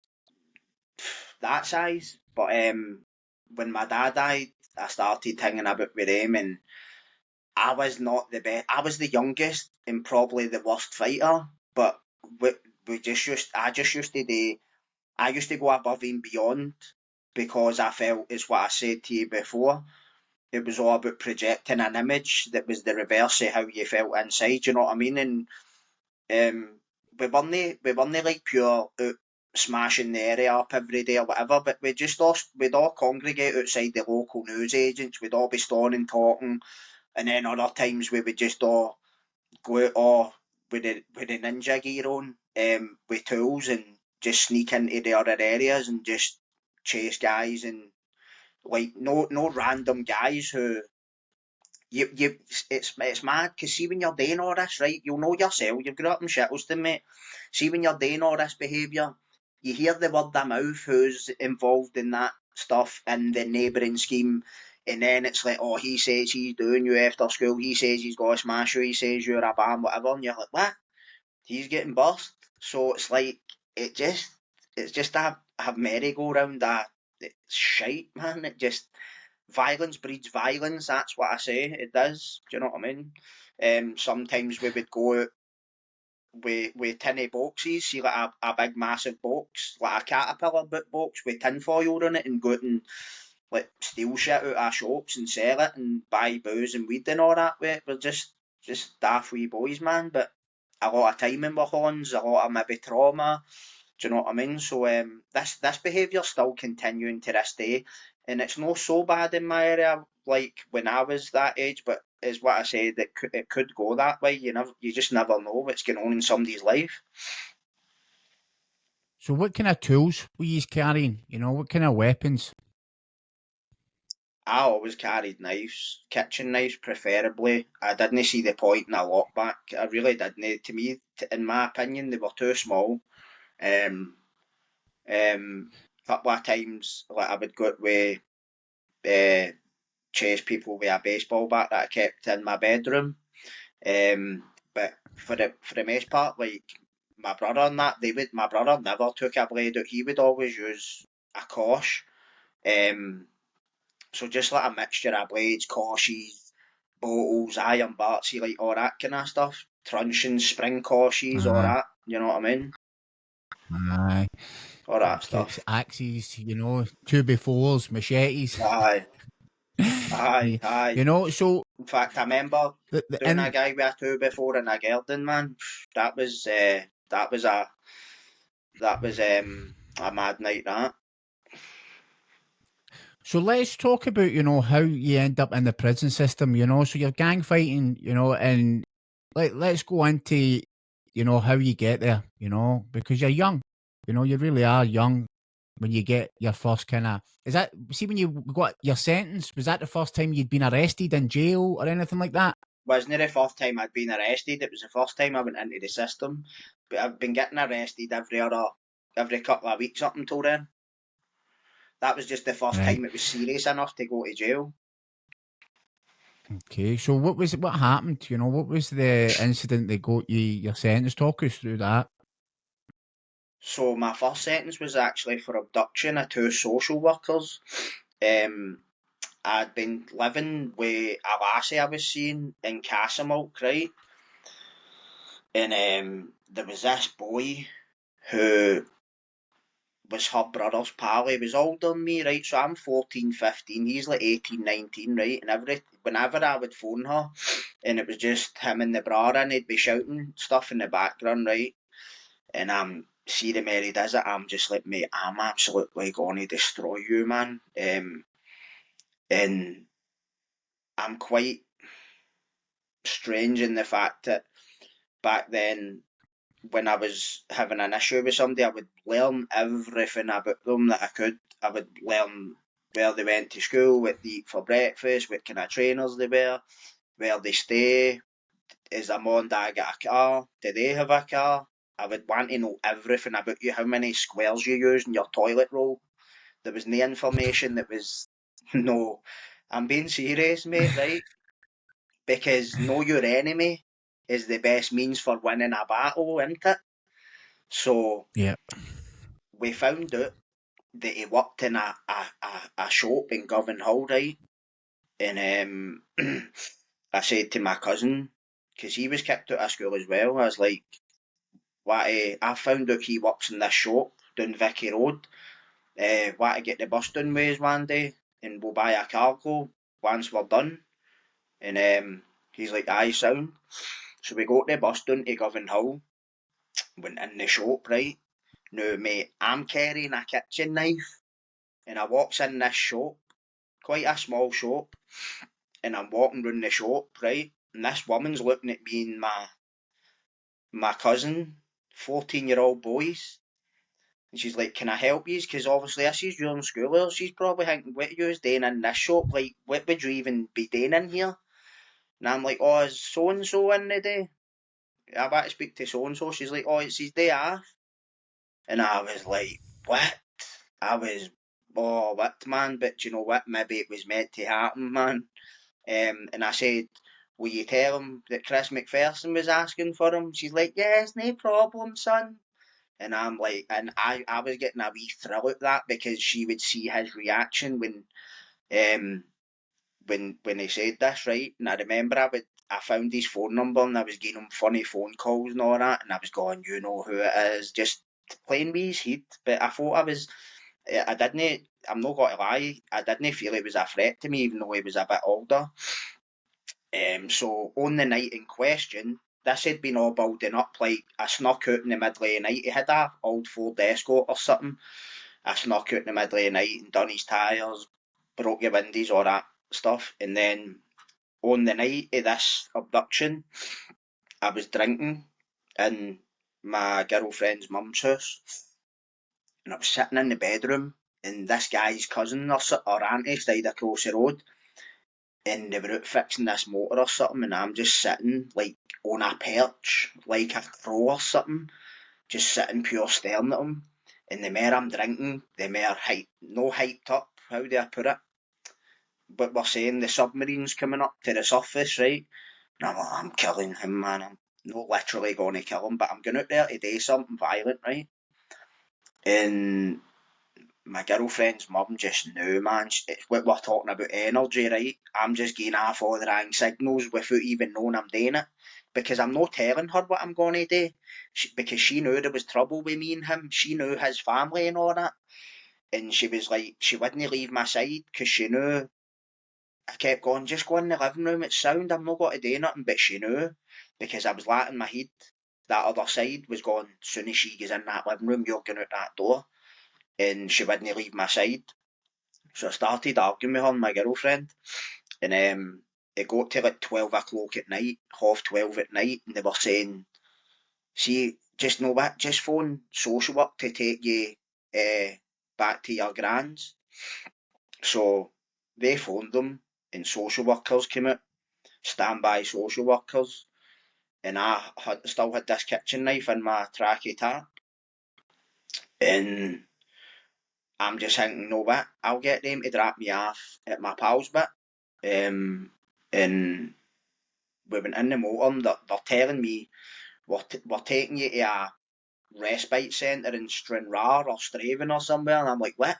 that size. But when my dad died, I started hanging about with him, and I was not the best. I was the youngest and probably the worst fighter. But I just used to do. I used to go above and beyond because I felt, it's what I said to you before. It was all about projecting an image that was the reverse of how you felt inside. You know what I mean? And we weren't like pure out smashing the area up every day or whatever, but we'd all congregate outside the local news agents. We'd all be standing talking, and then other times we would just all go out all with the ninja gear on, with tools, and just sneak into the other areas and just chase guys, and like no random guys who you it's mad, because see when you're doing all this, right, you'll know yourself, you've grown up in Shettleston, mate. See when you're doing all this behaviour, you hear the word of mouth who's involved in that stuff in the neighbouring scheme, and then it's like, oh, he says he's doing you after school, he says he's got to smash you, he says you're a bam, whatever, and you're like, what? He's getting burst. So it's like, it's just a merry-go-round, it's shite, man. It just, violence breeds violence. That's what I say. It does. Do you know what I mean? Sometimes we would go out with tinny boxes, see like a big massive box, like a caterpillar box with tinfoil in it, and go out and like steal shit out of shops and sell it and buy booze and weed and all that. We're just daft wee boys, man. But a lot of time in our hands, a lot of maybe trauma. Do you know what I mean? So this behaviour still continuing to this day, and it's not so bad in my area like when I was that age. But is what I said, it could go that way. You just never know what's going on in somebody's life. So what kind of tools were you carrying? What kind of weapons? I always carried knives, kitchen knives preferably. I didn't see the point in a lockback. I really didn't. To me, in my opinion, they were too small. Um, Couple of times, like I would go out with uh, chase people with a baseball bat that I kept in my bedroom. But for the most part, like my brother and that, my brother never took a blade out. He would always use a cosh. Um, so just like a mixture of blades, coshes, bottles, iron bats, see, like all that kind of stuff. Truncheons, spring coshes, all Aye, that. You know what I mean? aye. all that Kids, stuff. axes, 2x4s, machetes. Aye, aye. So In fact, I remember doing a and guy with a 2x4 in a garden, man. That was a mad night. That so let's talk about, how you end up in the prison system, so you're gang fighting, and let's go into, how you get there, because you're young, you really are young when you get your first see when you got your sentence, was that the first time you'd been arrested in jail or anything like that? wasn't the first time I'd been arrested. It was the first time I went into the system. But I've been getting arrested every couple of weeks up until then. That was just the first Right. time it was serious enough to go to jail. Okay. So what happened? What was the incident that got you your sentence? Talk us through that. So my first sentence was actually for abduction of two social workers. I'd been living with a lassie I was seeing in Castlemilk, right? And there was this boy who was her brother's pal. He was older than me, right? So I'm 14, 15. He's like 18, 19, right? And whenever I would phone her and it was just him and the bra and he'd be shouting stuff in the background, right? And I'm see the Mary does it, I'm just like, mate, I'm absolutely gonna destroy you, man. And I'm quite strange in the fact that back then when I was having an issue with somebody, I would learn everything about them that I could. I would learn where they went to school, what they eat for breakfast, what kind of trainers they wear, where they stay, is their mum and dad got a car, do they have a car? I would want to know everything about you, how many squares you use in your toilet roll. There was no information that was, no, I'm being serious, mate, right? Because know your enemy is the best means for winning a battle, isn't it? So Yeah. we found out that he worked in a shop in Govan Hall, right? And I said to my cousin, because he was kicked out of school as well, I was like, what, I found out he works in this shop down Vicky Road. Want to get the bus down ways one day and we'll buy a cargo once we're done. And he's like, aye, sound. So we got the bus down to Govan Hall, went in the shop, right? Now, mate, I'm carrying a kitchen knife and I walks in this shop, quite a small shop, and I'm walking round the shop, right? And this woman's looking at me and my cousin, 14-year-old boys. And she's like, can I help you? Because obviously this is your school. She's probably thinking, what are you doing in this shop? Like, what would you even be doing in here? And I'm like, oh, is so-and-so in the day? I want to speak to so-and-so. She's like, oh, it's his day off. And I was like, what? I was, oh, what, man? But you know what? Maybe it was meant to happen, man. And I said, will you tell him that Kris McPherson was asking for him? She's like, yes, no problem, son. And I'm like, and I was getting a wee thrill at that because she would see his reaction um when he said this, right? And I remember I found his phone number and I was giving him funny phone calls and all that, and I was going, you know who it is, just playing with his head. But I thought I didn't. I'm not going to lie. I didn't feel it was a threat to me, even though he was a bit older. So on the night in question, this had been all building up. Like I snuck out in the middle of the night. He had a old Ford Escort or something. I snuck out in the middle of the night and done his tyres, broke your windies, all that stuff. And then on the night of this abduction, I was drinking in my girlfriend's mum's house, and I was sitting in the bedroom, and this guy's cousin or auntie stayed across the road, and they were out fixing this motor or something, and I'm just sitting like on a perch, like a crow or something, just sitting pure staring at him. And the more I'm drinking, the more hyped up, how do I put it? But we're saying the submarine's coming up to the surface, right? And I'm like, I'm killing him, man. I'm not literally going to kill him, but I'm going out there to do something violent, right? And my girlfriend's mum just knew, man. What we're talking about energy, right? I'm just getting off all the wrong signals without even knowing I'm doing it. because I'm not telling her what I'm going to do, because she knew there was trouble with me and him. She knew his family and all that, and she was like, she wouldn't leave my side because she knew. I kept going, just go in the living room, it's sound, I'm not going to do nothing. But she knew, because I was letting my head, that other side was going, as soon as she goes in that living room, you're going out that door. And she wouldn't leave my side. So I started arguing with her and my girlfriend. And it got to like 12 o'clock at night, 12:30 at night, and they were saying, see, just know what, just phone social work to take you back to your grand's. So they phoned them, and social workers came out, standby social workers, and I still had this kitchen knife in my tracky tap. And I'm just thinking, no what, I'll get them to drop me off at my pal's bit. And we went in the motor, and they're telling me, we're taking you to a respite centre in Stranraer or Straven or somewhere. And I'm like, what?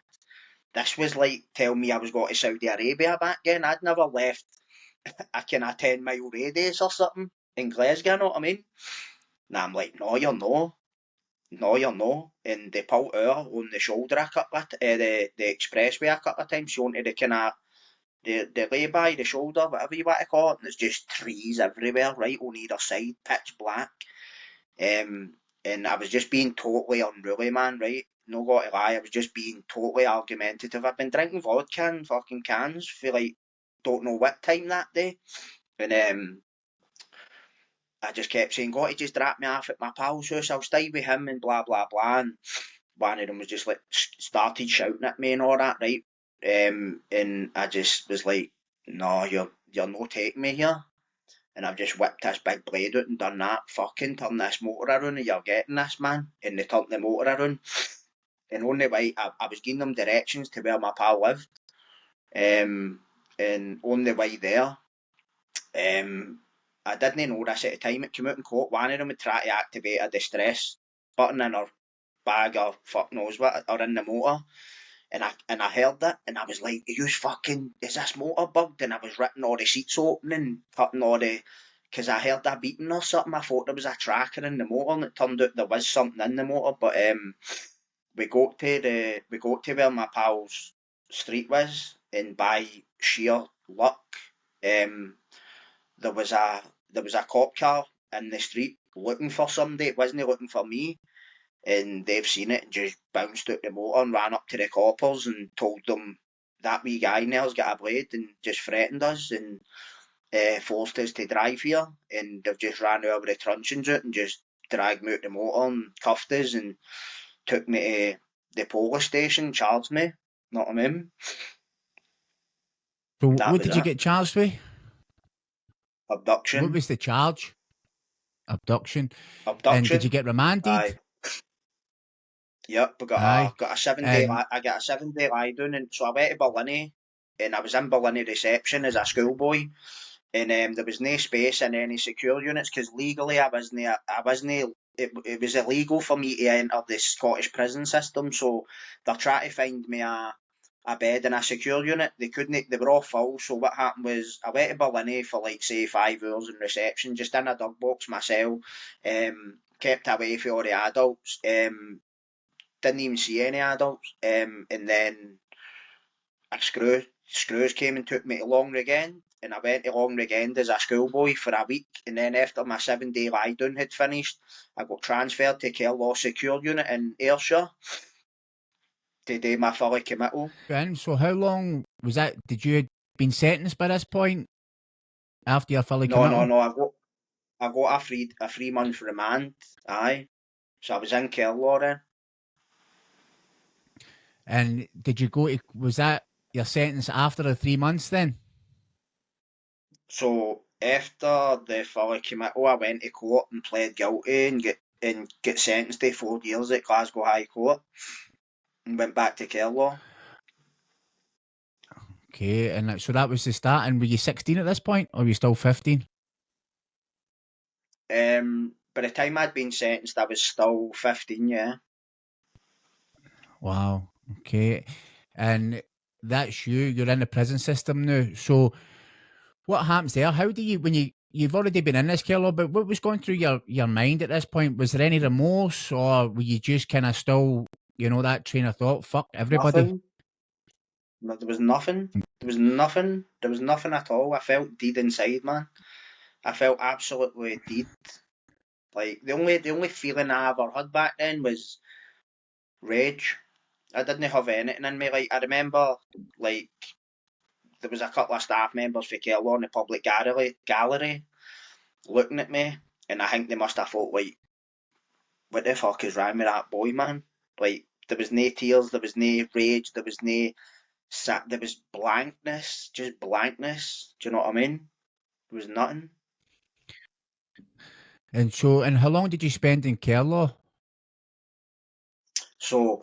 This was like telling me I was going to Saudi Arabia back then. I'd never left a kind of 10-mile radius or something in Glasgow, you know what I mean? And I'm like, no, you're no. No, you're no. And they pulled her on the shoulder a couple of the expressway a couple of times, showing to the kind of the lay-by, the shoulder, whatever you want to call it, and it's just trees everywhere, right, on either side, pitch black. And I was just being totally unruly, man, right? No got to lie, I was just being totally argumentative. I've been drinking vodka in fucking cans for like, don't know what time that day. And I just kept saying, got to just drop me off at my pal's house, I'll stay with him and blah, blah, blah. And one of them was just like, started shouting at me and all that, right? And I just was like, no, you're not taking me here. And I've just whipped this big blade out and done that. Fucking turn this motor around and you're getting this, man. And they turned the motor around. And on the way, I was giving them directions to where my pal lived. And on the way there, I didn't know this at the time. It came out and caught one of them had tried to activate a distress button in her bag or fuck knows what, or in the motor. And I heard it, and I was like, "Are you fucking? Is this motor bugged?" And I was ripping all the seats open and cutting all the, because I heard a beating or something. I thought there was a tracker in the motor, and it turned out there was something in the motor. But we got to where my pal's street was, and by sheer luck, there was a cop car in the street looking for somebody. It wasn't looking for me. And they've seen it and just bounced out the motor and ran up to the coppers and told them that wee guy in there's got a blade, and just threatened us and forced us to drive here. And they've just ran over the truncheons out and just dragged me out the motor and cuffed us and took me to the police station, charged me. Know what I mean? So That what was did you it. get charged with? What Abduction. was the charge? Abduction. And did you Abduction. get remanded? Aye. Yep, Aye. got a 7 day. And I got a 7 day lie down, and so I went to Berlin, and I was in Berlin reception as a schoolboy, and there was no space in any secure units because legally I wasn't. It was illegal for me to enter the Scottish prison system, so they're trying to find me a bed in a secure unit. They couldn't. They were all full. So what happened was I went to Berlin for like say 5 hours in reception, just in a dog box myself. Kept away from all the adults. Didn't even see any adults. And then screws came and took me to Longregend, and I went to Longregend as a schoolboy for a week. And then after my 7 day lie down had finished, I got transferred to Kerlaw Secure Unit in Ayrshire to do my fully committal. Ben, so how long was that? Did you had been sentenced by this point after your fully No, no, committal? no. I got a 3 month remand. Aye, so I was in Kerlaw then. And did you go to, was that your sentence after the 3 months then? So after the fully committal, I went to court and pled guilty and get sentenced to 4 years at Glasgow High Court, and went back to Kerlaw. Okay, and so that was the start. And were you 16 at this point, or were you still 15? By the time I'd been sentenced, I was still 15. Yeah. Wow. Okay. And that's you. You're in the prison system now. So what happens there? How do you, when you you've already been in this, Kello, but what was going through your mind at this point? Was there any remorse, or were you just kind of still, that train of thought, fuck everybody? Nothing. No, there was nothing. There was nothing. There was nothing at all. I felt dead inside, man. I felt absolutely dead. Like the only feeling I ever had back then was rage. I didn't have anything in me. Like I remember, like there was a couple of staff members for Kello in the public gallery looking at me, and I think they must have thought like, what the fuck is wrong with that boy, man? Like there was no tears, there was no rage, there was no there was blankness, just blankness. Do you know what I mean? There was nothing. And how long did you spend in Kerlaw? So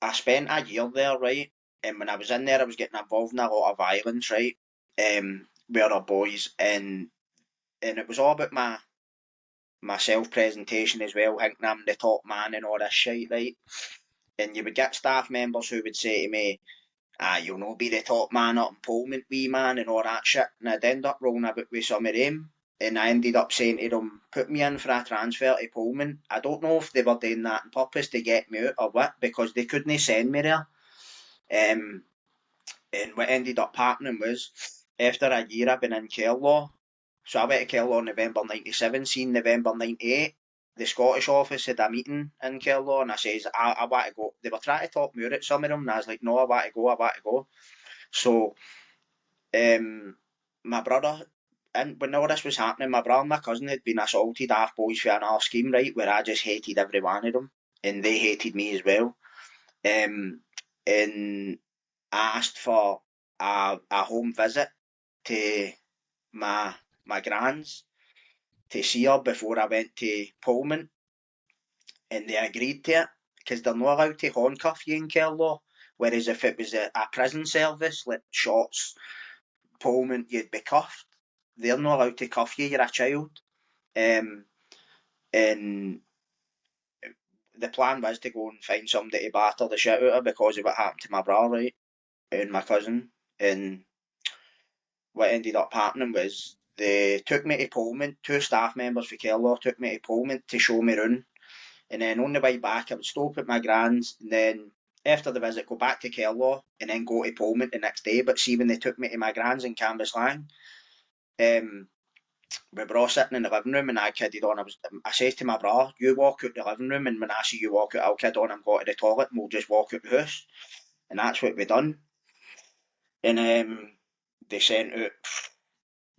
I spent a year there, right? And when I was in there, I was getting involved in a lot of violence, right? With other boys, and it was all about my self presentation as well, thinking I'm the top man and all this shit, right? And you would get staff members who would say to me, you'll not be the top man up in Pullman, wee man, and all that shit. And I'd end up rolling about with some of them. And I ended up saying to them, put me in for a transfer to Pullman. I don't know if they were doing that on purpose to get me out or what, because they couldn't send me there. Um, and what ended up happening was, after a year I've been in care law, so I went to care law in November 97, seen November 98, the Scottish office had a meeting in care law, and I says, I want to go. They were trying to talk me out at some of them, and I was like, no, I want to go. So, my brother, and when all this was happening, my brother and my cousin had been assaulted half boys for another scheme, right, where I just hated every one of them, and they hated me as well. And I asked for a home visit to my my gran's to see her before I went to Pullman, and they agreed to it because they're not allowed to handcuff you in Kerlaw. Whereas if it was a prison service like Shots, Pullman, you'd be cuffed. They're not allowed to cuff you. You're a child. Um, and the plan was to go and find somebody to batter the shit out of because of what happened to my brother, right, and my cousin. And what ended up happening was they took me to Pullman. Two staff members for Kerlaw took me to Pullman to show me round. And then on the way back, I would stop at my gran's, and then after the visit, go back to Kerlaw, and then go to Pullman the next day. But see, when they took me to my gran's in Cambuslang, we were all sitting in the living room, and I kidded on. I says to my brother, "You walk out the living room, and when I see you walk out, I'll kid on. I'm going to the toilet, and we'll just walk out the house." And that's what we done. And they sent out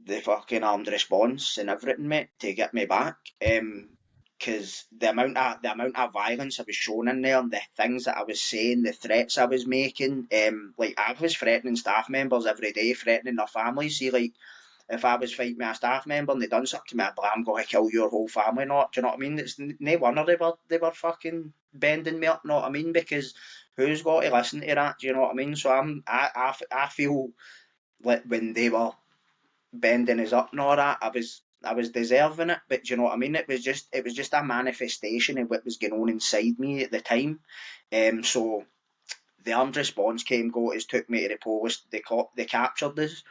the fucking armed response and everything, mate, to get me back. Because the amount of violence I was showing in there, and the things that I was saying, the threats I was making, like I was threatening staff members every day, threatening their families. See, like if I was fighting with a staff member and they done something to me, I'd be like, I'm going to kill your whole family. Not, do you know what I mean? It's no wonder they were fucking bending me up. Know what I mean? Because who's got to listen to that? Do you know what I mean? So I feel like when they were bending us up and all that, I was deserving it, but do you know what I mean? It was just a manifestation of what was going on inside me at the time. So the armed response came, got us, took me to the police. They captured us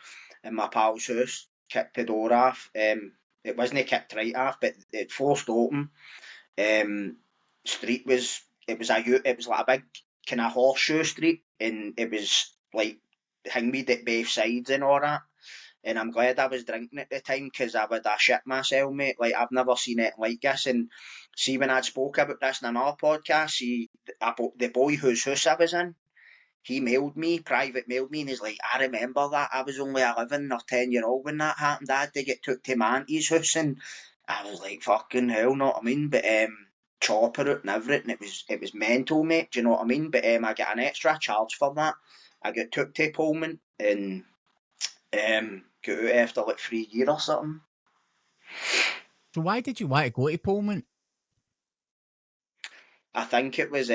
in my pal's house, kicked the door off. It wasn't kicked right off, but it forced open. Street was it was like a big kind of horseshoe street, and it was like hangweed at both sides and all that. And I'm glad I was drinking at the time because I would have shit myself, mate. Like I've never seen it like this. And see, when I'd spoke about this in another podcast, see the boy whose house I was in, he private mailed me, and he's like, I remember that. I was only 11 or 10 year old when that happened. I had to get took to my auntie's house, and I was like, fucking hell, know what I mean? But chopper it and everything, it was mental, mate. Do you know what I mean? But I get an extra charge for that. I got took to Pullman and got out after like 3 years or something. So why did you want to go to Pullman? I think it was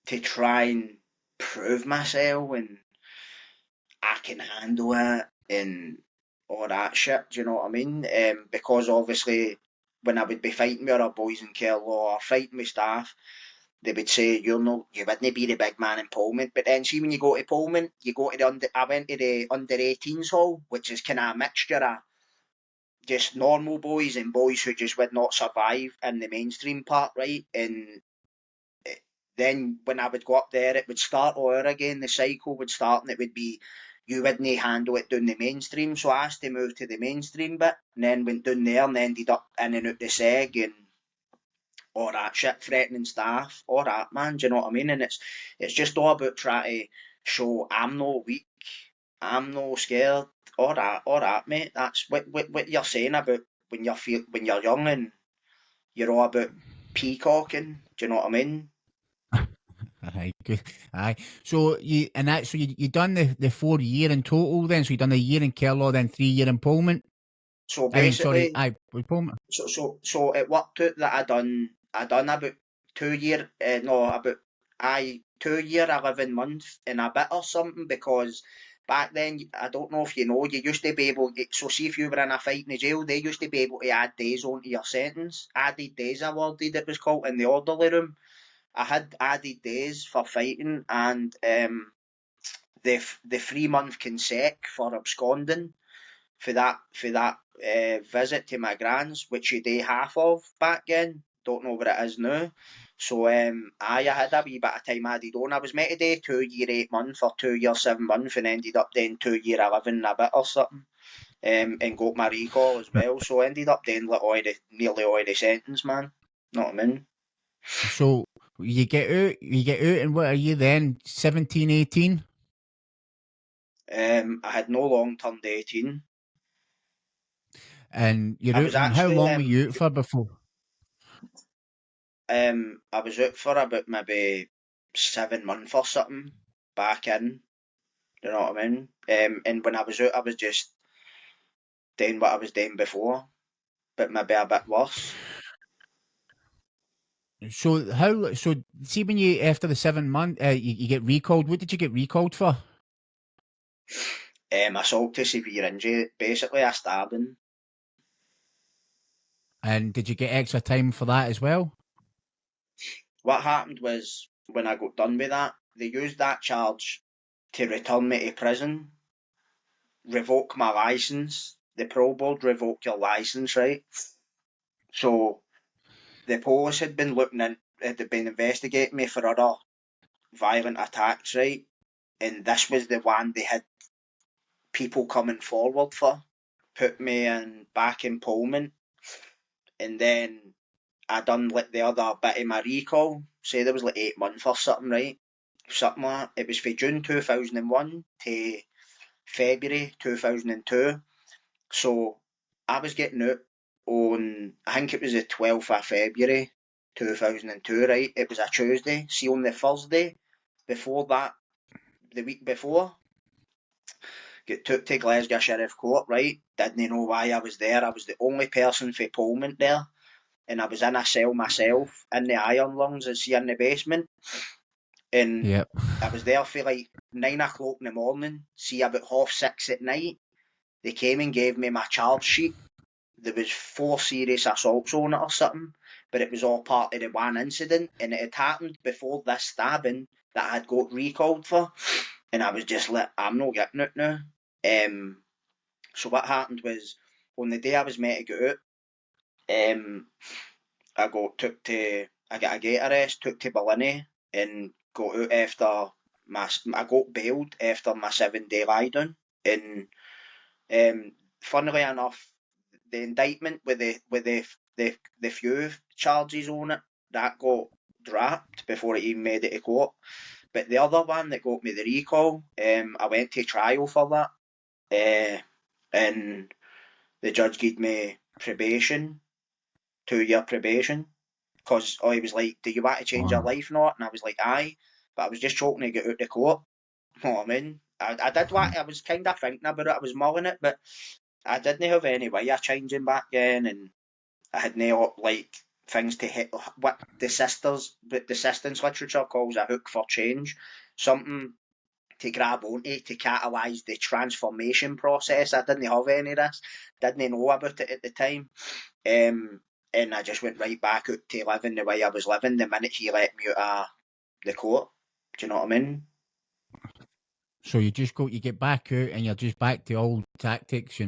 to try and prove myself and I can handle it and all that shit. Do you know what I mean? Because obviously when I would be fighting with other boys in Kerlaw or fighting with staff, they would say you wouldn't be the big man in Pullman. But then see when you go to Pullman, you go to I went to the under 18s hall, which is kind of a mixture of just normal boys and boys who just would not survive in the mainstream part, right? And then when I would go up there, it would start over again. The cycle would start, and it would be you wouldn't handle it down the mainstream. So I asked to move to the mainstream bit, and then went down there and ended up in and out the seg and all that shit, threatening staff, all that, man. Do you know what I mean? And it's just all about trying to show I'm no weak, I'm no scared, all that, mate. That's what you're saying about when you're young and you're all about peacocking. Do you know what I mean? Aye, good. Aye. So you done the 4 year in total then. So you done a year in Kerlaw, then 3 year in Pullman. So I mean, sorry, basically, aye, with Pullman. so it worked out that I done about 2 year, no, about 2 year 11 months in a bit or something, because back then I don't know if you know, you used to be able to, so see if you were in a fight in the jail, they used to be able to add days onto your sentence. Added days awarded, it was called, in the orderly room. I had added days for fighting, and the 3 month consec for absconding for that visit to my grand's, which you do half of back then. Don't know what it is now. So I had a wee bit of time added on. I was meant to do 2 year 8 months or 2 year 7 months, and ended up doing 2 year 11 and a bit or something. And got my recall as well. So I ended up doing like nearly all the sentence, man. Know what I mean? So you get out, and what are you then? 17, 18? I had no long turned 18. And you're I out, was and how actually long were you out for before? I was out for about maybe 7 months or something back in. You know what I mean? And when I was out, I was just doing what I was doing before, but maybe a bit worse. So see when you after the 7 month, you get recalled. What did you get recalled for? Assault to severe injury, basically a stabbing. And did you get extra time for that as well? What happened was when I got done with that, they used that charge to return me to prison, revoke my license. The parole board revoked your license, right? So the police had been had been investigating me for other violent attacks, right? And this was the one they had people coming forward for. Put me in back in Pullman, and then I done like the other bit of my recall. Say there was like 8 months or something, right? Something like that. It was from June 2001 to February 2002. So I was getting out on, I think it was the 12th of February 2002, right? It was a Tuesday. See, on the Thursday before that, the week before, get took to Glasgow Sheriff Court, right? Didn't know why I was there. I was the only person for Pullman there, and I was in a cell myself in the iron lungs that's here in the basement. And Yep. I was there for like 9 o'clock in the morning. See, about 6:30 at night, they came and gave me my charge sheet. There was 4 serious assaults on it or something, but it was all part of the one incident, and it had happened before this stabbing that I had got recalled for. And I was just like, I'm not getting it now. So what happened was, on the day I was meant to get out, I got a gate arrest, took to Ballini, and got out after I got bailed after my 7 day lie down. And funnily enough, the indictment with the few charges on it that got dropped before it even made it to court. But the other one that got me the recall, I went to trial for that, and the judge gave me probation, 2 year probation, because he was like, "Do you want to change your Wow. life, not?" And I was like, "Aye," but I was just choking to get out the court. You know what I mean? I did what I was kind of thinking about it. I was mulling it, but I didn't have any way of changing back then, and I had no like things to hit what the assistance literature calls a hook for change, something to grab onto to catalyse the transformation process. I didn't have any of this, didn't know about it at the time. and I just went right back out to living the way I was living the minute he let me out of the court. Do you know what I mean? So you get back out and you're just back to old tactics,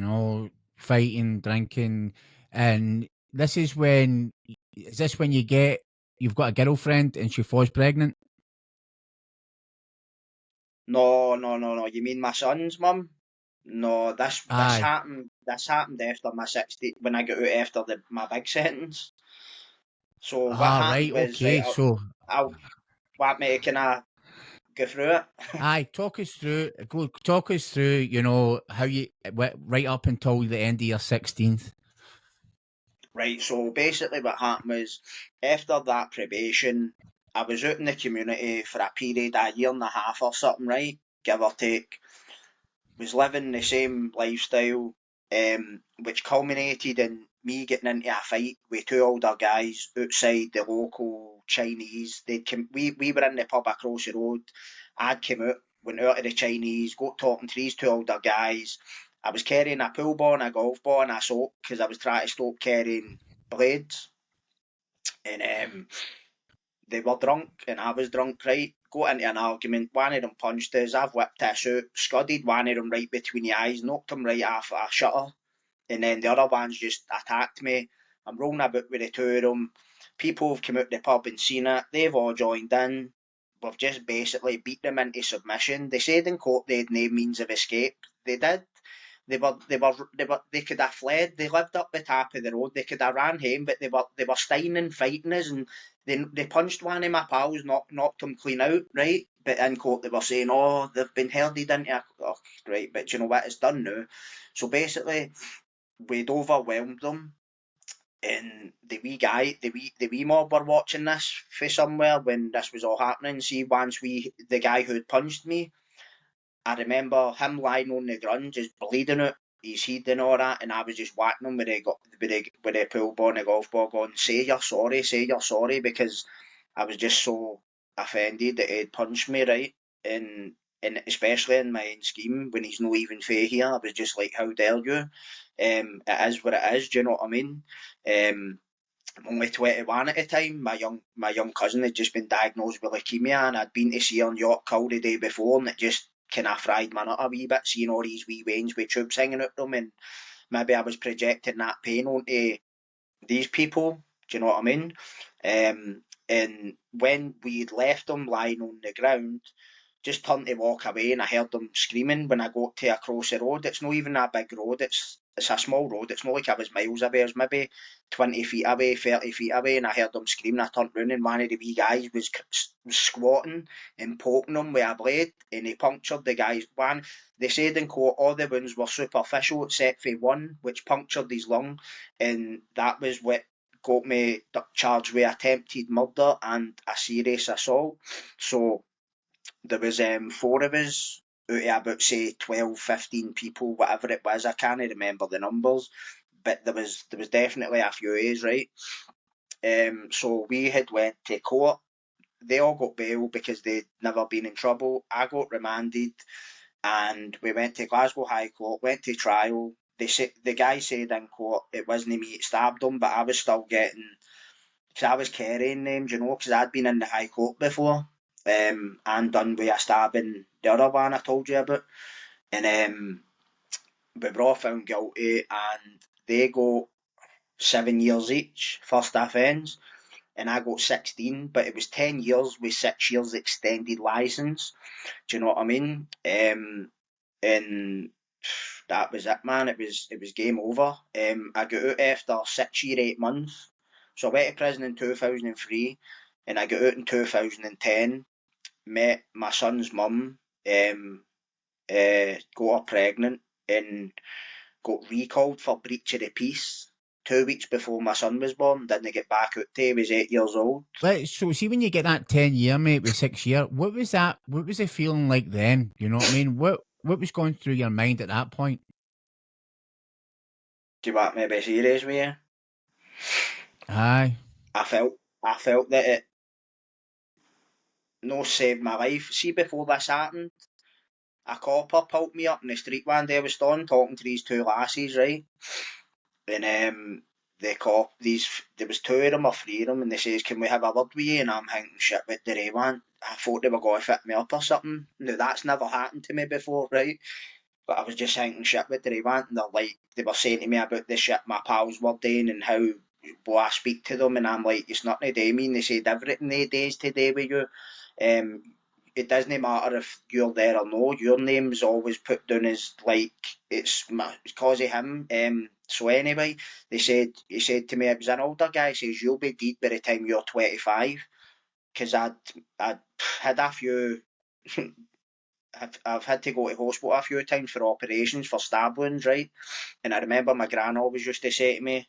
fighting, drinking, and this is when is this when you've got a girlfriend and she falls pregnant? No, no, no, no. You mean my son's mum? No, this Aye. happened. This happened after my 60 when I got out after my big sentence. So what Ah, happened right, was right. okay. So, I'll want me to kind of go through it. aye, talk us through, how right up until the end of your 16th. Right. So basically, what happened was after that probation, I was out in the community for a period, a year and a half or something, right, give or take. Was living the same lifestyle, which culminated in me getting into a fight with two older guys outside the local Chinese. We were in the pub across the road. I'd come out, went out of the Chinese, got talking to these two older guys. I was carrying a pool ball and a golf ball and a sock because I was trying to stop carrying blades. And they were drunk and I was drunk, right? Got into an argument, one of them punched us, I've whipped this out, scudded one of them right between the eyes, knocked him right off a shutter, and then the other ones just attacked me. I'm rolling about with the two of them. People have come out the pub and seen it, they've all joined in. We've just basically beat them into submission. They said in court they had no means of escape. They did. They could have fled. They lived up the top of the road. They could have ran home, but they were steining, fighting us, and they punched one of my pals, knocked him clean out, right? But in court they were saying, oh, they've been herded into right, but you know what? It's done now. So basically, we'd overwhelmed them, and the wee mob were watching this for somewhere when this was all happening. See, once the guy who'd punched me, I remember him lying on the ground, just bleeding out his head and all that, and I was just whacking him with the pool ball and the golf ball, going, say you're sorry, because I was just so offended that he'd punched me, right? And especially in my own scheme when he's not even fair here, I was just like, how dare you? It is what it is. Do you know what I mean? I'm only 21 at the time. My young cousin had just been diagnosed with leukemia, and I'd been to see her in York Hull the day before, and it just kind of fried my nut a wee bit, seeing all these wee veins with tubes hanging out them, and maybe I was projecting that pain onto these people. Do you know what I mean? And when we'd left them lying on the ground, just turned to walk away, and I heard them screaming when I got to across the road. It's not even a big road, it's a small road. It's not like I was miles away. I was maybe 20 feet away, 30 feet away, and I heard them screaming. I turned round, and one of the wee guys was squatting and poking them with a blade, and he punctured the guy's one. They said in court all the wounds were superficial except for one, which punctured his lung, and that was what got me charged with attempted murder and a serious assault. So there was four of us out of about say 12, 15 people, whatever it was. I can't remember the numbers, but there was definitely a few of us, right? So we had went to court. They all got bail because they'd never been in trouble. I got remanded, and we went to Glasgow High Court, went to trial. The guy said in court it wasn't me that stabbed him, but I was still getting, because I was carrying them, because I'd been in the High Court before, and done with a stabbing the other one I told you about. And we were all found guilty, and they got 7 years each, first offence, and I got 16, but it was 10 years with 6 years extended licence. Do you know what I mean? And that was it, man. It was game over. I got out after 6 year 8 months. So I went to prison in 2003, and I got out in 2010. Met my son's mum. Got her pregnant and got recalled for breach of the peace 2 weeks before my son was born. Didn't get back out till he was 8 years old. Right, so see when you get that 10 year, mate, with 6 year, what was that? What was it feeling like then? You know what I mean? What was going through your mind at that point? Do you want me to be serious with you? Aye. I felt that it no saved my life. See, before this happened, a copper pulled me up in the street one day. I was standing talking to these two lasses, right? And there was two of them or three of them, and they says, "Can we have a word with you?" And I'm thinking, shit, what do they want? I thought they were going to fit me up or something. Now that's never happened to me before, right? But I was just thinking, shit, what do they want? And they were saying to me about the shit my pals were doing and how will I speak to them, and I'm like, it's nothing to do me. And they said everything they do is to do with you. Um, it doesn't matter if you're there or no. Your name's always put down as like it's because of him. So anyway, he said to me, it was an older guy. He says you'll be dead by the time you're 25, because I'd had a few. I've had to go to hospital a few times for operations for stab wounds, right? And I remember my gran always used to say to me,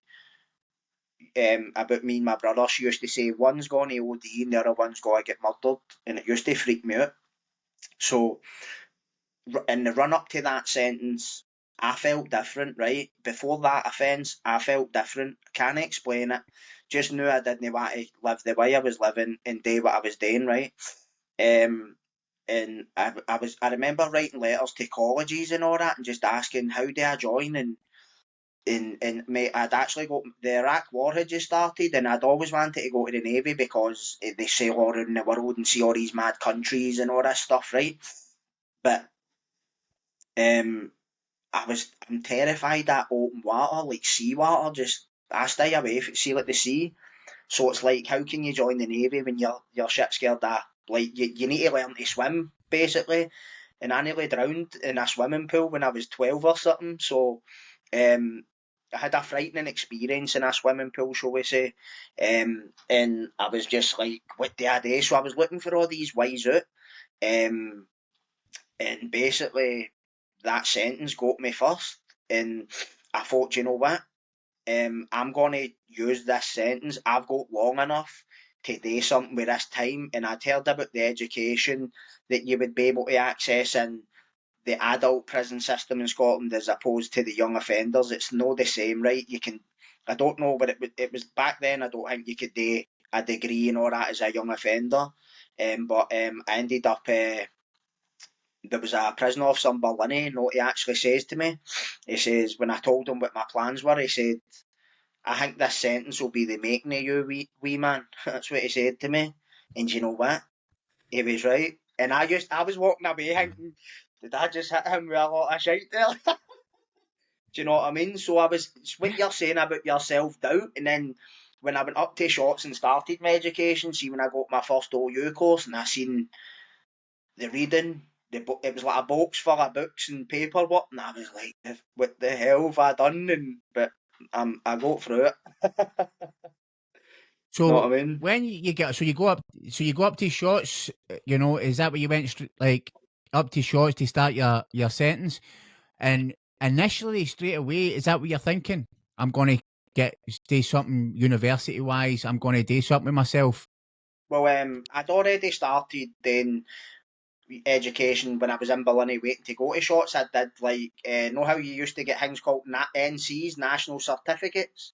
about me and my brother, she used to say, one's going to OD and the other one's going to get murdered. And it used to freak me out. So, in the run up to that sentence, I felt different, right? Before that offence, I felt different. Can't explain it. Just knew I didn't want to live the way I was living and do what I was doing, right? And I remember writing letters to colleges and all that and just asking how do I join, and mate, I'd actually got the Iraq War had just started, and I'd always wanted to go to the Navy because they sail all around the world and see all these mad countries and all this stuff, right? But I'm terrified at open water, like sea water. Just I stay away from see like the sea. So it's like, how can you join the Navy when you're shit scared that like you need to learn to swim basically. And I nearly drowned in a swimming pool when I was 12 or something. So I had a frightening experience in a swimming pool, shall we say. And I was just like, what do I do? So I was looking for all these ways out. Um, and basically that sentence got me first. And I thought, you know what? I'm going to use this sentence. I've got long enough to do something with this time. And I'd heard about the education that you would be able to access in the adult prison system in Scotland as opposed to the young offenders. It's no the same, right? You can, I don't know, but it was back then. I don't think you could do a degree and all that as a young offender. But I ended up. There was a prison officer in Berlin, and what he actually says to me, he says, when I told him what my plans were, he said, I think this sentence will be the making of you, wee man. That's what he said to me. And you know what? He was right. And I was walking away thinking, did I just hit him with a lot of shite there? Do you know what I mean? So it's what you're saying about your self-doubt. And then when I went up to shots and started my education, see when I got my first OU course and I seen the reading, it was like a box full of books and paperwork, and I was like, what the hell have I done? But I got through it. Know what So I mean? when you go up to shots, is that what you went like up to shots to start your sentence? And initially, straight away, is that what you're thinking? I'm going to do something university wise. I'm going to do something with myself. Well, I'd already started then education when I was in Berlin waiting to go to shots. I did like, know how you used to get things called NCs, National Certificates?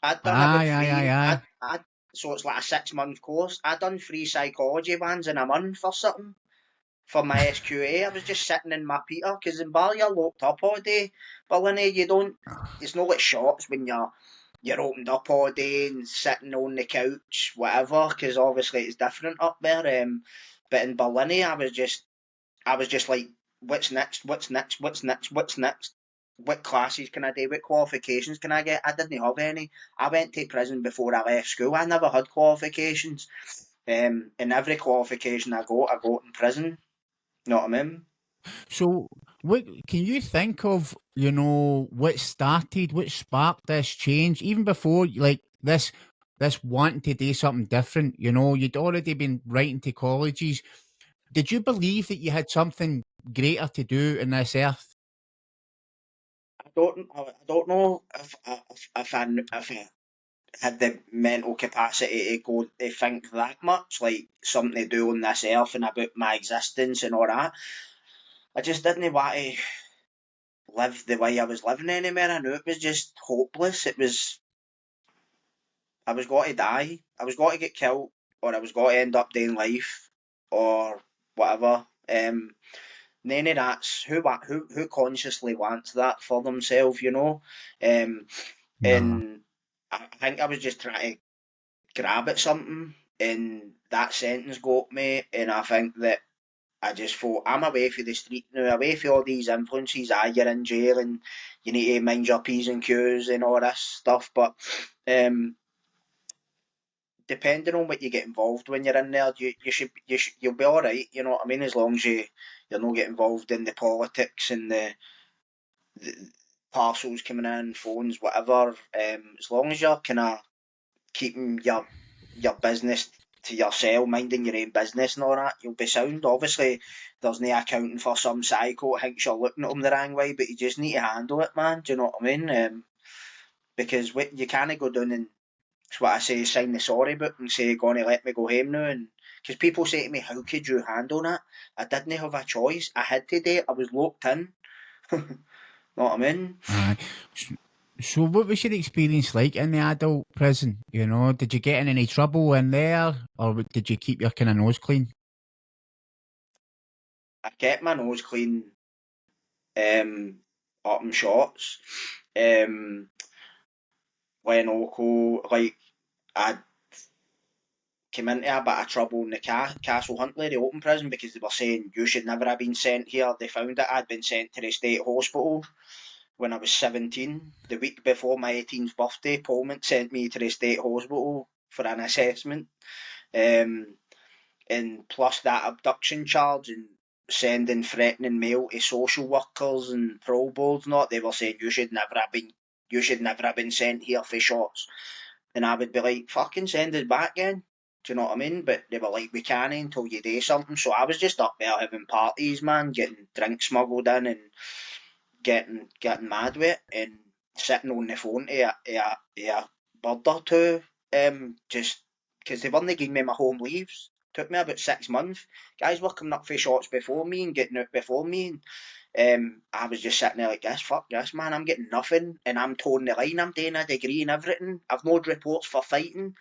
I'd done about Aye, aye, three, aye, aye. so it's like a 6 month course. I'd done 3 psychology ones in a month or something for my SQA. I was just sitting in my Peter, because in bar you're locked up all day. Berlin, you don't, it's not like shops when you're opened up all day and sitting on the couch, whatever, because obviously it's different up there. But in Berlin, I was just like, what's next? What's next? What's next? What's next? What classes can I do? What qualifications can I get? I didn't have any. I went to prison before I left school. I never had qualifications. And every qualification I got in prison. You know what I mean? So, what can you think of? What sparked this change, even before like this wanting to do something different. You'd already been writing to colleges. Did you believe that you had something greater to do in this earth? I don't know if I had the mental capacity to go to think that much, like something to do on this earth and about my existence and all that. I just didn't want to live the way I was living anymore. I knew it was just hopeless. I was going to die. I was going to get killed, or I was going to end up doing life, or whatever. None of that's who consciously wants that for themselves, Um, No. and I think I was just trying to grab at something, and that sentence got me, and I think that I just thought, I'm away from the street now, away from all these influences. You're in jail and you need to mind your P's and Q's and all this stuff. But depending on what you get involved when you're in there, you'll be all right. You know what I mean? As long as you're not get involved in the politics and the parcels coming in, phones, whatever. As long as you're kind of keeping your business to yourself, minding your own business and all that, you'll be sound. Obviously, there's no accounting for some psycho who thinks you're looking at them the wrong way, but you just need to handle it, man. Do you know what I mean? Because you can't go down and, it's what I say, sign the sorry book and say, "Going to let me go home now." And because people say to me, "How could you handle that?" I didn't have a choice. I had to do it. I was locked in. Know what I mean? Aye. So what was your experience like in the adult prison? You know, did you get in any trouble in there, or did you keep your kind of nose clean? I kept my nose clean, up in shots. Um, when Oko, like, I came into a bit of trouble in the Castle Huntly, the open prison, because they were saying you should never have been sent here. They found that I'd been sent to the state hospital when I was 17. The week before my 18th birthday, Parliament sent me to the state hospital for an assessment. Um, and plus that abduction charge and sending threatening mail to social workers and parole boards, not, they were saying you should never have been sent here for shots. And I would be like, fucking send us back again. Do you know what I mean? But they were like, we can't until you do something. So I was just up there having parties, man, getting drinks smuggled in and getting mad with it, and sitting on the phone to a bird or two, just because they weren't giving me my home leaves. Took me about 6 months. Guys were coming up for shots before me and getting out before me. And I was just sitting there like this, fuck this, man, I'm getting nothing, and I'm toeing the line, I'm doing a degree and everything. I've no reports for fighting.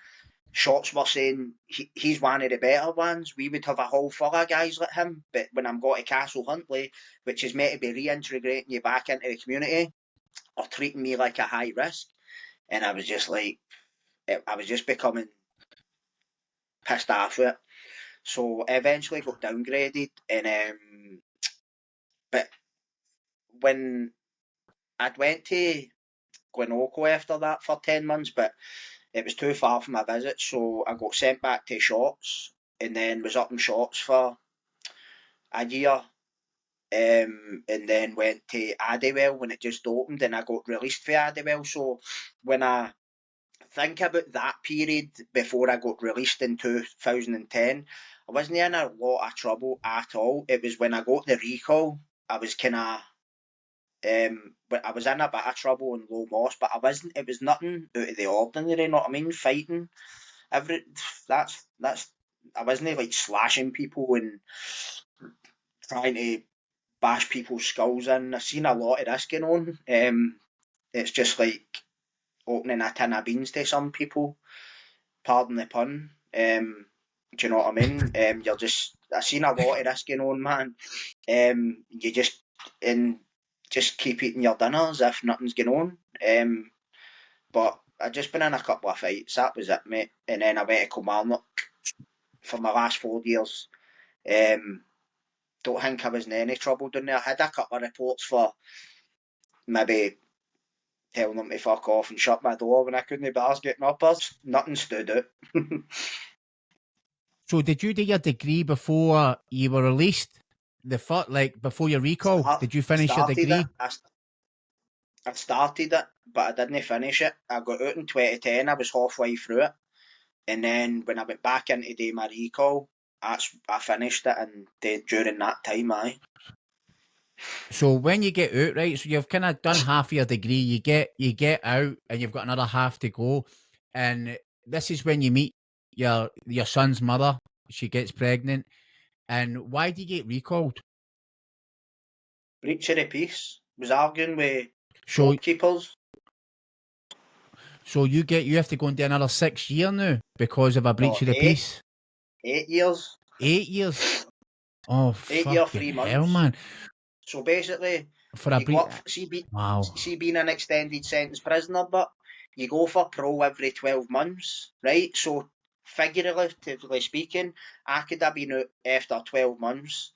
Shots were saying he's one of the better ones. We would have a whole full of guys like him. But when I'm going to Castle Huntly, which is meant to be reintegrating you back into the community, or treating me like a high risk, and I was just like, I was just becoming pissed off with it. So I eventually got downgraded, and but when I'd went to Glencoe after that for 10 months, but it was too far for my visit, so I got sent back to Shots, and then was up in Shots for a year, and then went to Addiewell when it just opened, and I got released for Addiewell. So when I think about that period before I got released in 2010, I wasn't in a lot of trouble at all. It was when I got the recall, I was kind of, but I was in a bit of trouble in Low Moss, but I wasn't. It was nothing out of the ordinary. You know what I mean? Fighting, every that's. I wasn't like slashing people and trying to bash people's skulls in. I've seen a lot of this going on. It's just like opening a tin of beans to some people. Pardon the pun. Do you know what I mean? You're just, I've seen a lot of this going on, man. You just keep eating your dinner as if nothing's going on. But I just been in a couple of fights. That was it, mate. And then I went to Kilmarnock for my last 4 years. Don't think I was in any trouble down there. I had a couple of reports for maybe telling them to fuck off and shut my door when I couldn't be bars getting uppers. Nothing stood out. So did you do your degree before you were released? Before your recall, did you finish your Started degree? it. I started it, but I didn't finish it. I got out in 2010. I was halfway through it, and then when I went back into do my recall, I finished it, and during that time, So when you get out, right? So you've kind of done half of your degree. You get out, and you've got another half to go. And this is when you meet your son's mother. She gets pregnant. And why do you get recalled? breach of the peace. Was arguing with So shopkeepers. so you have to go and do another 6 year now because of a No, breach of the eight. peace. 8 years. 8 years. Oh 8 year, fucking three hell, months. man! So basically, For a you go breach. up. Wow. See being an extended sentence prisoner, but you go for pro every 12 months, right? So figuratively speaking, I could have been out after 12 months,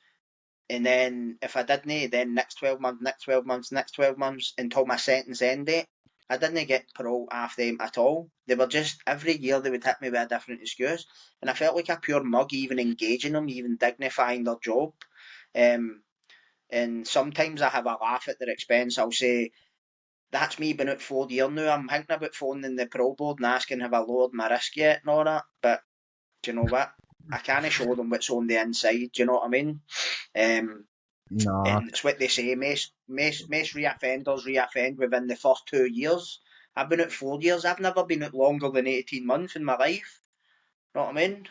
and then if I didn't, then next 12 months, next 12 months, next 12 months until my sentence end date. I didn't get parole after them at all. They were just, every year they would hit me with a different excuse. And I felt like a pure mug even engaging them, even dignifying their job. And sometimes I have a laugh at their expense. I'll say, that's me been out 4 years now. I'm thinking about phoning the parole board and asking have I lowered my risk yet and all that. But do you know what? I can't show them what's on the inside. Do you know what I mean? No. And it's what they say, most reoffenders reoffend within the first 2 years. I've been out 4 years. I've never been out longer than 18 months in my life. You know what I mean?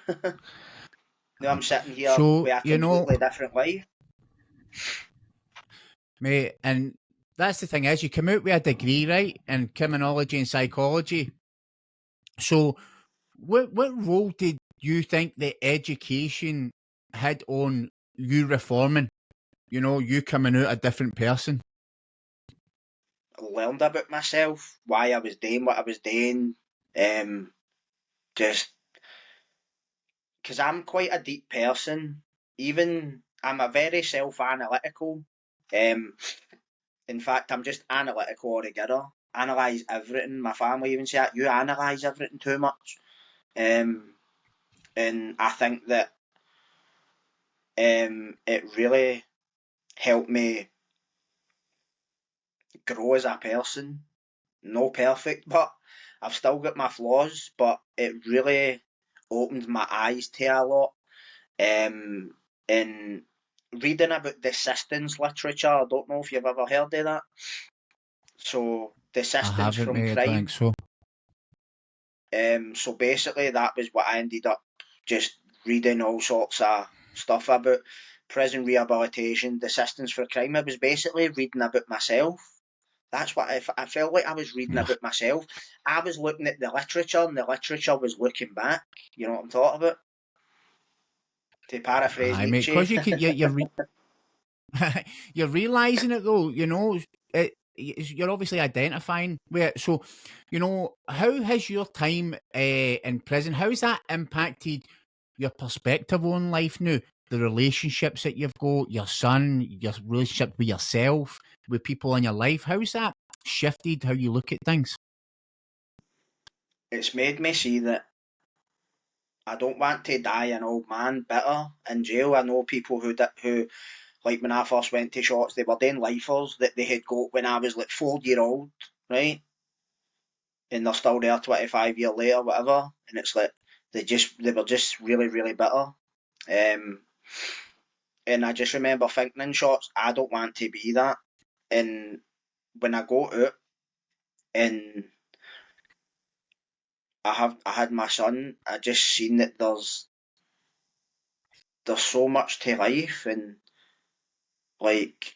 Now I'm sitting here So, with a completely different life. mate, and that's the thing is, you come out with a degree, right, in criminology and psychology. So, what role did you think the education had on you reforming? You know, you coming out a different person. I learned about myself, why I was doing what I was doing. Just because I'm quite a deep person. Even I'm a very self-analytical. In fact, I'm just analytical altogether. Analyse everything. My family even say that you analyse everything too much. And I think that it really helped me grow as a person. No perfect, but I've still got my flaws. But it really opened my eyes to a lot. And reading about desistance literature, I don't know if you've ever heard of that. So I desistance haven't, from mate. I don't think crime. so. So basically, that was what I ended up just reading all sorts of stuff about prison rehabilitation, desistance for crime. I was basically reading about myself. That's what I felt like I was reading about myself. I was looking at the literature, and the literature was looking back. You know what I'm talking about? To paraphrase Aye, mate, because Nietzsche. you can, you're realizing it though. You know, you're obviously identifying with it. So, you know, how has your time in prison? How's that impacted your perspective on life now? The relationships that you've got, your son, your relationship with yourself, with people in your life. How's that shifted how you look at things? It's made me see that I don't want to die an old man bitter in jail. I know people who like when I first went to shots, they were doing lifers that they had got when I was like 4 year old, right? And they're still there 25 years later, whatever. And it's like they were just really, really bitter. Um, and I just remember thinking in shots, I don't want to be that. And when I go out and I had my son, I just seen that there's so much to life and like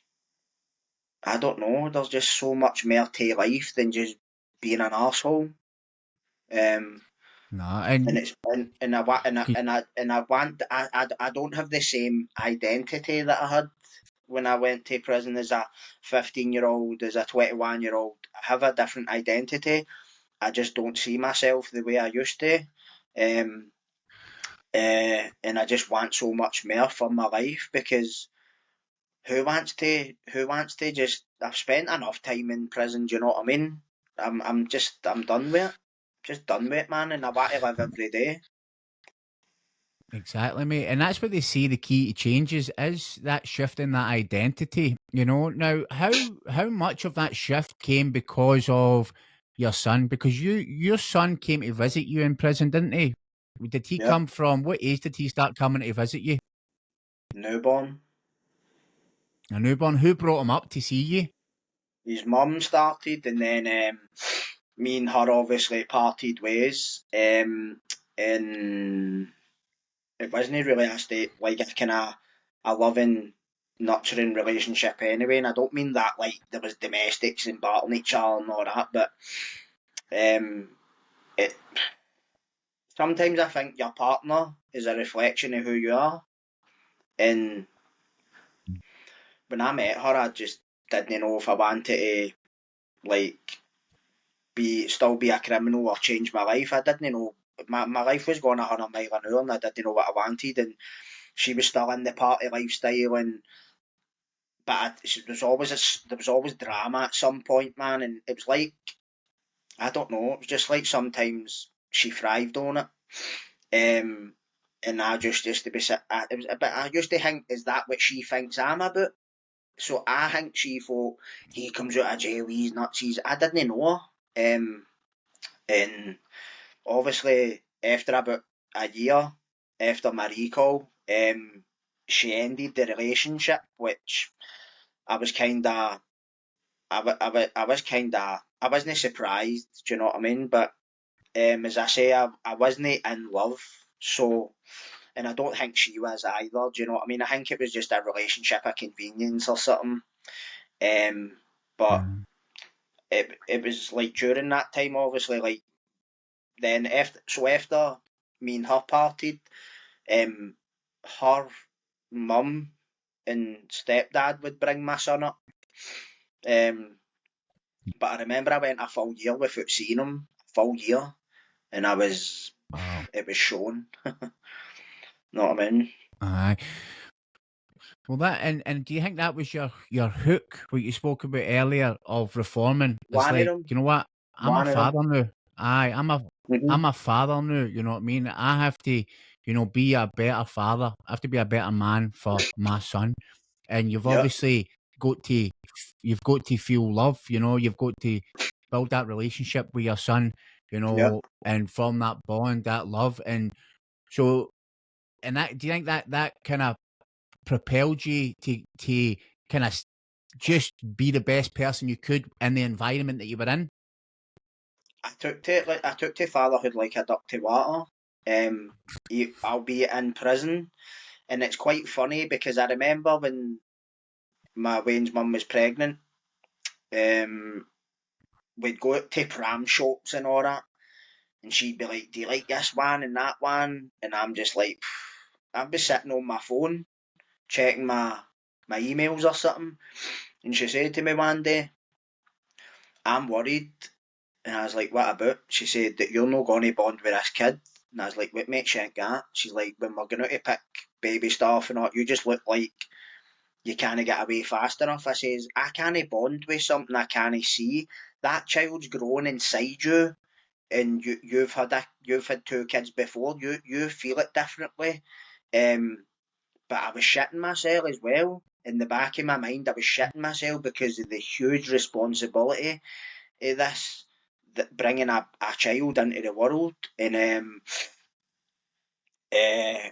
I don't know, there's just so much more to life than just being an arsehole. Um, No, and and it's and I want and I want I don't have the same identity that I had when I went to prison as a 15-year-old, as a 21-year-old. I have a different identity. I just don't see myself the way I used to. Um, and I just want so much more for my life because who wants to just I've spent enough time in prison, do you know what I mean? I'm done with it. Just done with it, man, and I want to live every day. exactly, mate. And that's what they say the key to changes is that shift in that identity. You know, now how much of that shift came because of your son? Because your son came to visit you in prison, didn't he? Did he Yep. come from what age did he start coming to visit you? Newborn. A newborn. Who brought him up to see you? His mum started and then me and her obviously parted ways. And it wasn't really a state like a kinda a loving nurturing relationship anyway, and I don't mean that like there was domestics and battling each other and all that, but um it sometimes I think your partner is a reflection of who you are. And when I met her I just didn't know if I wanted to like still be a criminal or change my life. I didn't know my life was going 100 mile an hour, and I didn't know what I wanted. And she was still in the party lifestyle, and there was always drama at some point, man. And it was like, I don't know, it was just like sometimes she thrived on it. And I just used to be it was a bit. I used to think, is that what she thinks I'm about? So I think she thought he comes out of jail, he's nuts. I didn't know her. And obviously after about a year after my recall, she ended the relationship, which I was kind of, I wasn't surprised. Do you know what I mean? But as I say, I wasn't in love, so. And I don't think she was either. Do you know what I mean? I think it was just a relationship of convenience or something. But Mm. it was like during that time, obviously, like then after me and her parted, her mum and stepdad would bring my son up. But I remember I went a full year without seeing him, full year, and Wow. it was shown. Know what I mean? Aye. Well, that and do you think that was your hook, what you spoke about earlier of reforming? It's One of like, them, you know what? I'm a one of them. father now. Aye, Mhm. I'm a father now. You know what I mean? I have to, be a better father. I have to be a better man for my son. And you've Yeah, obviously you've got to feel love. You've got to build that relationship with your son. yeah. And from that bond, that love, and so, and that, do you think that kind of propelled you to kind of just be the best person you could in the environment that you were in? I took to fatherhood like a duck to water. I'll be in prison, and it's quite funny because I remember when my Wayne's mum was pregnant. Um, we'd go to pram shops and all that, and she'd be like, "Do you like this one and that one?" And I'm just like, I'd be sitting on my phone checking my emails or something, and she said to me one day, "I'm worried." And I was like, "What about?" She said that you're not going to bond with this kid. And I was like, "What makes you think that?" She's like, "When we're going out to pick baby stuff and all, you just look like you can't get away fast enough." I says, "I can't bond with something I can't see. That child's grown inside you, and you've had two kids before. You feel it differently." But I was shitting myself as well. In the back of my mind, I was shitting myself because of the huge responsibility of this, that bringing a child into the world. And uh,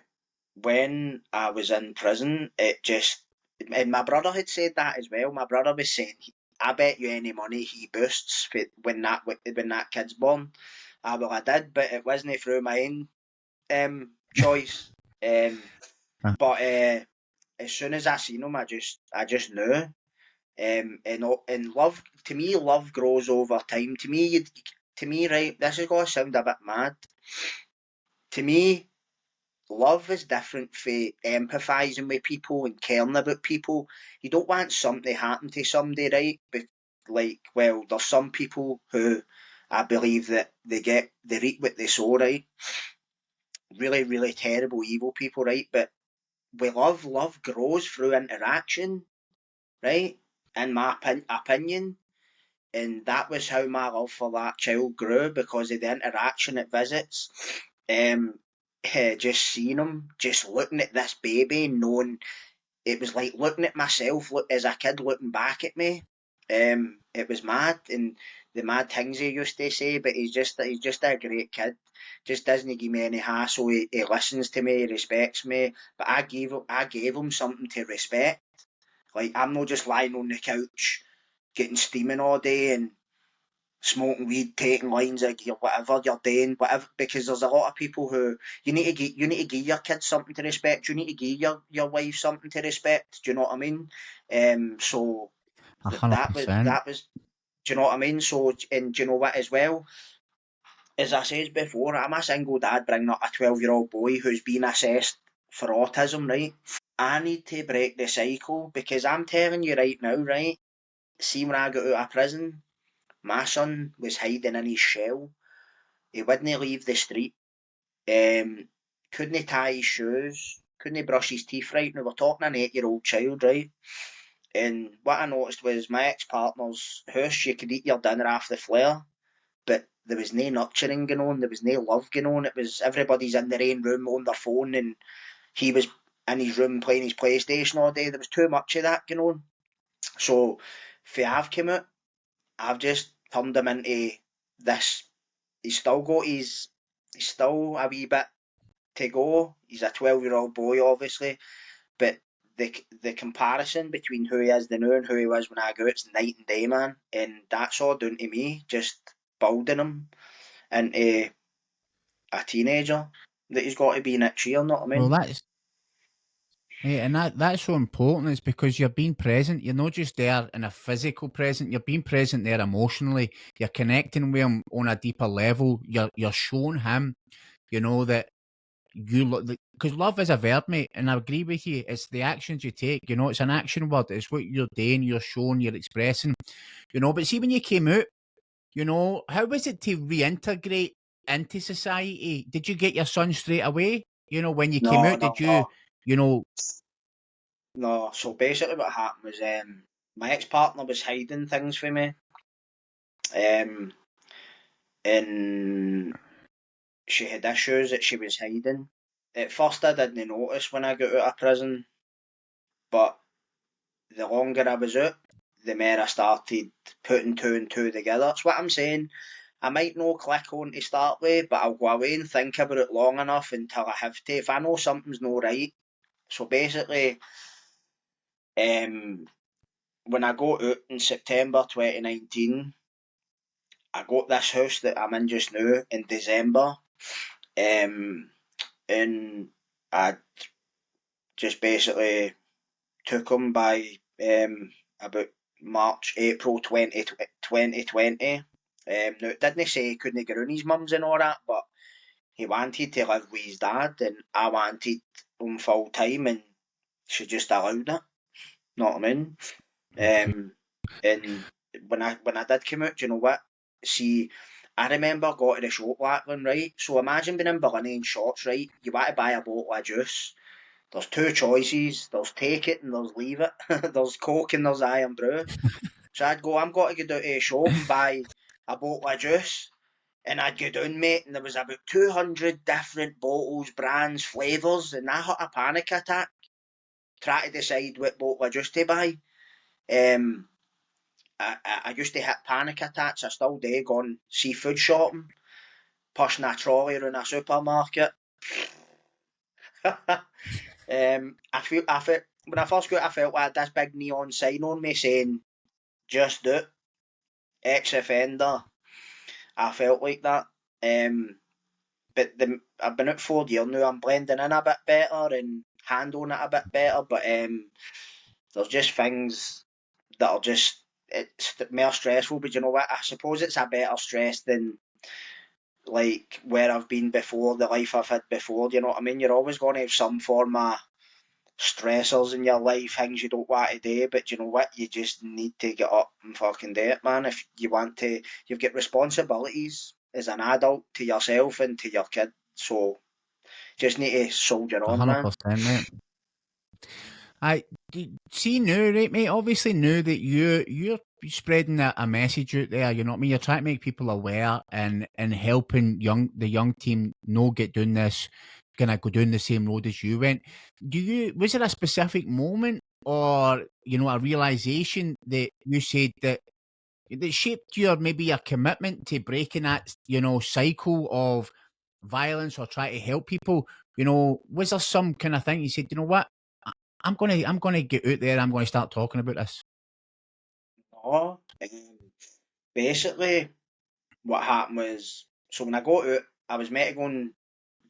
when I was in prison, it just, and my brother had said that as well. My brother was saying, "I bet you any money he boosts when that kid's born." Well, I did, but it wasn't through my own choice. Um, Uh, but as soon as I seen him, I just knew. And love, to me, love grows over time. To me, right, this is gonna sound a bit mad. To me, love is different for empathising with people and caring about people. You don't want something to happen to somebody, right? But like, well, there's some people who I believe that they reap what they sow, right? Really, really terrible, evil people, right? But with love grows through interaction, right? In my opinion, and that was how my love for that child grew, because of the interaction at visits. Um, just seeing him, just looking at this baby, knowing it was like looking at myself as a kid looking back at me. It was mad, and the mad things he used to say, but he's just a great kid. Just doesn't give me any hassle. He listens to me, he respects me. But I gave him something to respect. Like, I'm not just lying on the couch getting steaming all day and smoking weed, taking lines of whatever you're doing, whatever. Because there's a lot of people who you need to give your kids something to respect. You need to give your wife something to respect. Do you know what I mean? So that was 100%. that was. Do you know what I mean? So, and do you know what as well? As I said before, I'm a single dad bringing up a 12-year-old boy who's been assessed for autism. Right? I need to break the cycle, because I'm telling you right now, right? See, when I got out of prison, my son was hiding in his shell. He wouldn't leave the street. Couldn't tie his shoes, couldn't brush his teeth right. Now we're talking an 8-year-old child, right? And what I noticed was my ex-partner's house, you could eat your dinner off the flare, but there was no nurturing going on, there was no love going on. It was everybody's in their own room on their phone, and he was in his room playing his PlayStation all day. There was too much of that going on. So, if I've come out, I've just turned him into this. He's still a wee bit to go. He's a 12-year-old boy, obviously, but the comparison between who he is now and who he was when I go out's night and day, man. And that's all down to me, just building him into a teenager that he's got to be next year, know what I mean? Well, and that's so important. It's because you're being present. You're not just there in a physical present. You're being present there emotionally. You're connecting with him on a deeper level. You're showing him, that because love is a verb, mate, and I agree with you. It's the actions you take. It's an action word. It's what you're doing. You're showing. You're expressing. But see, when you came out, how was it to reintegrate into society? Did you get your son straight away? When you came No, out, no, did you, no, you know? no. So basically, what happened was my ex-partner was hiding things from me, um, and she had issues that she was hiding. At first, I didn't notice when I got out of prison, but the longer I was out, the more I started putting two and two together. That's what I'm saying. I might not click on to start with, but I'll go away and think about it long enough until I have to. If I know something's not right. So basically, when I got out in September 2019, I got this house that I'm in just now in December. And I just basically took him by about March, April 2020. Now, it didn't say he couldn't get around his mum's and all that, but he wanted to live with his dad, and I wanted him full time, and she just allowed it. Know what I mean? Okay. And when I did come out, do you know what? See, I remember going to the shop Lackland, right? So imagine being in Berlin in shorts, right? You want to buy a bottle of juice. There's two choices. There's take it and there's leave it. There's Coke and there's Iron Brew. So I'd go, I'm going to go down to a shop and buy a bottle of juice. And I'd go down, mate, and there was about 200 different bottles, brands, flavours, and I had a panic attack trying to decide what bottle of juice to buy. Um, I used to hit panic attacks. I still do going seafood shopping, pushing a trolley around a supermarket. I felt when I first got, I felt like this big neon sign on me saying "Just do it, ex-offender." I felt like that. But I've been out 4 years now. I'm blending in a bit better and handling it a bit better. But there's just things that are just it's more stressful. But you know what? I suppose it's a better stress than like where I've been before, the life I've had before. You know what I mean? You're always going to have some form of stressors in your life, things you don't want to do, but you know what? You just need to get up and fucking do it, man. If you want to, you've got responsibilities as an adult to yourself and to your kid, so just need to soldier on, man. 100%, mate. I see now, right, mate? Obviously, now that you're spreading a message out there, you know what I mean. You're trying to make people aware and helping the young team know get doing this, gonna go down the same road as you went. Was there a specific moment or a realization that you said that shaped your commitment to breaking that cycle of violence or try to help people? Was there some kind of thing you said, you know what? I'm gonna get out there. I'm gonna start talking about this. No, basically, what happened was, so when I got out, I was meant to go and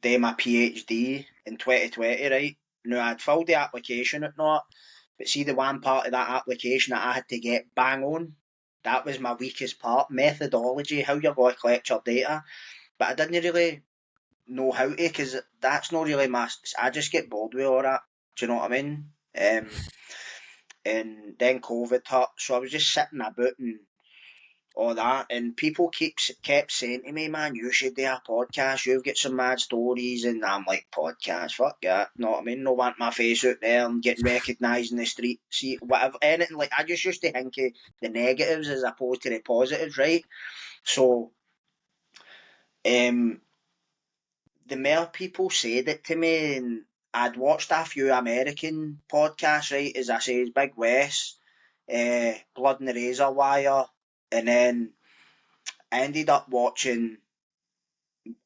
do my PhD in 2020, right? Now I'd filled the application and not, but see the one part of that application that I had to get bang on, that was my weakest part, methodology, how you're going to collect your data. But I didn't really know how to because that's not really I just get bored with all that. Do you know what I mean? And then COVID hit, so I was just sitting about and all that, and people kept saying to me, man, you should do a podcast, you've got some mad stories, and I'm like, podcast, fuck that, know what I mean, no want my face out there and getting recognised in the street, see, whatever, anything, like, I just used to think of the negatives as opposed to the positives, right? So, the more people said it to me, and I'd watched a few American podcasts, right, as I say, Big West, Blood and the Razor Wire, and then I ended up watching